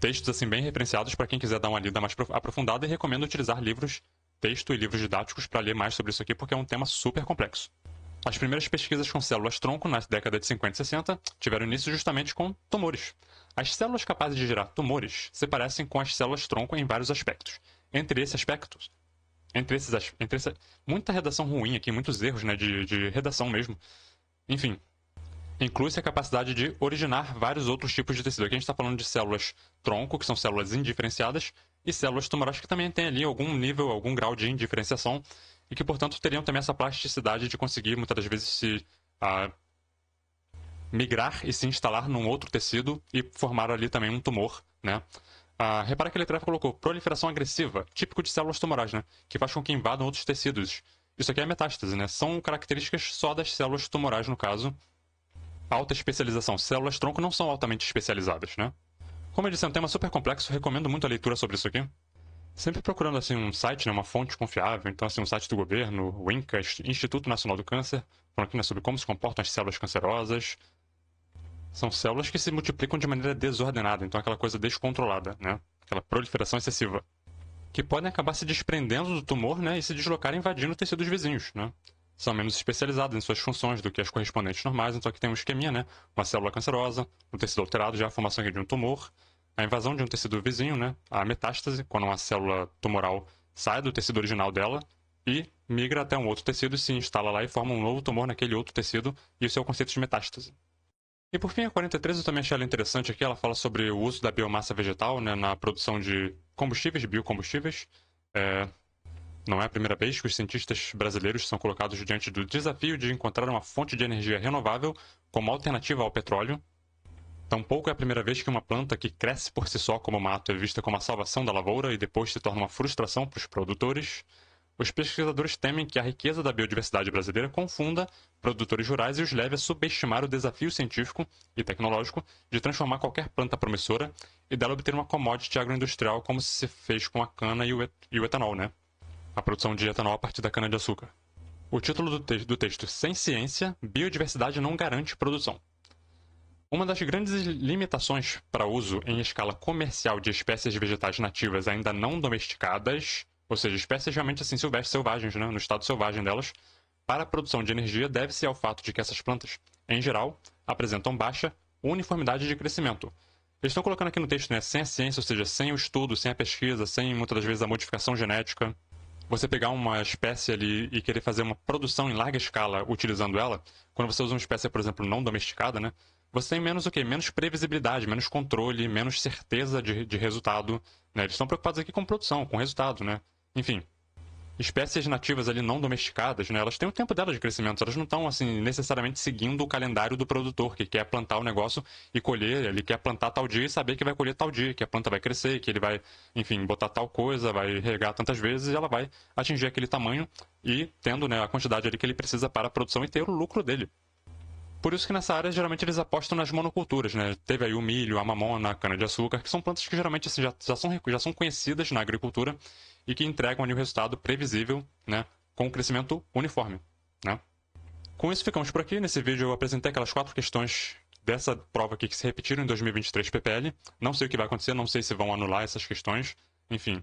textos assim bem referenciados para quem quiser dar uma lida mais aprofundada, e recomendo utilizar livros, texto e livros didáticos para ler mais sobre isso aqui, porque é um tema super complexo. As primeiras pesquisas com células-tronco na década de 50 e 60 tiveram início justamente com tumores. As células capazes de gerar tumores se parecem com as células-tronco em vários aspectos. Entre esses aspectos, muita redação ruim aqui, muitos erros, né, de redação mesmo. Enfim, inclui-se a capacidade de originar vários outros tipos de tecido. Aqui a gente está falando de células-tronco, que são células indiferenciadas, e células tumorais que também têm ali algum nível, algum grau de indiferenciação, e que, portanto, teriam também essa plasticidade de conseguir, muitas das vezes, se migrar e se instalar num outro tecido e formar ali também um tumor, né? Repara que a letra F colocou proliferação agressiva, típico de células tumorais, né? Que faz com que invadam outros tecidos. Isso aqui é metástase, né? São características só das células tumorais, no caso. Alta especialização. Células-tronco não são altamente especializadas, né? Como eu disse, é um tema super complexo, recomendo muito a leitura sobre isso aqui. Sempre procurando assim um site, né, uma fonte confiável, então assim um site do governo, o INCA, Instituto Nacional do Câncer, falando aqui, né, sobre como se comportam as células cancerosas. São células que se multiplicam de maneira desordenada, então aquela coisa descontrolada, né? Aquela proliferação excessiva, que podem acabar se desprendendo do tumor, né, e se deslocar invadindo tecidos vizinhos, né? São menos especializadas em suas funções do que as correspondentes normais, então aqui tem um esqueminha, né? Uma célula cancerosa, um tecido alterado, já a formação aqui de um tumor, a invasão de um tecido vizinho, né? A metástase, quando uma célula tumoral sai do tecido original dela e migra até um outro tecido e se instala lá e forma um novo tumor naquele outro tecido, e isso é o conceito de metástase. E por fim, a 43 eu também achei ela interessante aqui, ela fala sobre o uso da biomassa vegetal, né, na produção de combustíveis, biocombustíveis. Não é a primeira vez que os cientistas brasileiros são colocados diante do desafio de encontrar uma fonte de energia renovável como alternativa ao petróleo. Tampouco é a primeira vez que uma planta que cresce por si só como mato é vista como a salvação da lavoura e depois se torna uma frustração para os produtores. Os pesquisadores temem que a riqueza da biodiversidade brasileira confunda produtores rurais e os leve a subestimar o desafio científico e tecnológico de transformar qualquer planta promissora e dela obter uma commodity agroindustrial como se fez com a cana e o etanol, né? A produção de etanol a partir da cana-de-açúcar. O título do texto: Sem ciência, biodiversidade não garante produção. Uma das grandes limitações para uso em escala comercial de espécies vegetais nativas ainda não domesticadas, ou seja, espécies realmente assim silvestres, selvagens, né, no estado selvagem delas, para a produção de energia deve-se ao fato de que essas plantas, em geral, apresentam baixa uniformidade de crescimento. Eles estão colocando aqui no texto, né, sem a ciência, ou seja, sem o estudo, sem a pesquisa, sem muitas das vezes a modificação genética. Você pegar uma espécie ali e querer fazer uma produção em larga escala utilizando ela, quando você usa uma espécie, por exemplo, não domesticada, né, você tem menos o quê? Menos previsibilidade, menos controle, menos certeza de resultado, né? Eles estão preocupados aqui com produção, com resultado, né? Enfim, espécies nativas ali não domesticadas, né? Elas têm o tempo delas de crescimento, elas não estão assim necessariamente seguindo o calendário do produtor que quer plantar o negócio e colher, ele quer plantar tal dia e saber que vai colher tal dia, que a planta vai crescer, que ele vai, enfim, botar tal coisa, vai regar tantas vezes e ela vai atingir aquele tamanho e tendo, né, a quantidade ali que ele precisa para a produção e ter o lucro dele. Por isso que nessa área geralmente eles apostam nas monoculturas, né? Teve aí o milho, a mamona, a cana-de-açúcar, que são plantas que geralmente assim, já são conhecidas na agricultura e que entregam ali um resultado previsível, né? Com um crescimento uniforme, né? Com isso ficamos por aqui. Nesse vídeo eu apresentei aquelas 4 questões dessa prova aqui que se repetiram em 2023 PPL. Não sei o que vai acontecer, não sei se vão anular essas questões. Enfim,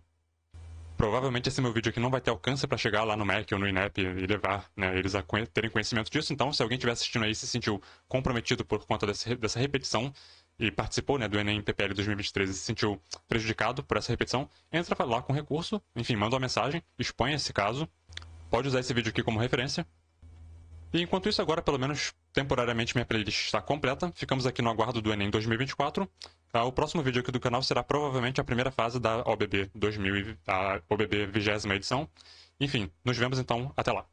provavelmente esse meu vídeo aqui não vai ter alcance para chegar lá no MEC ou no INEP e levar, né, eles a terem conhecimento disso. Então, se alguém estiver assistindo aí e se sentiu comprometido por conta dessa repetição e participou, né, do Enem PPL 2023 e se sentiu prejudicado por essa repetição, entra lá com recurso, enfim, manda uma mensagem, expõe esse caso, pode usar esse vídeo aqui como referência. E enquanto isso, agora, pelo menos temporariamente, minha playlist está completa. Ficamos aqui no aguardo do Enem 2024. O próximo vídeo aqui do canal será provavelmente a primeira fase da OBB 2000, a OBB 20ª edição. Enfim, nos vemos então. Até lá.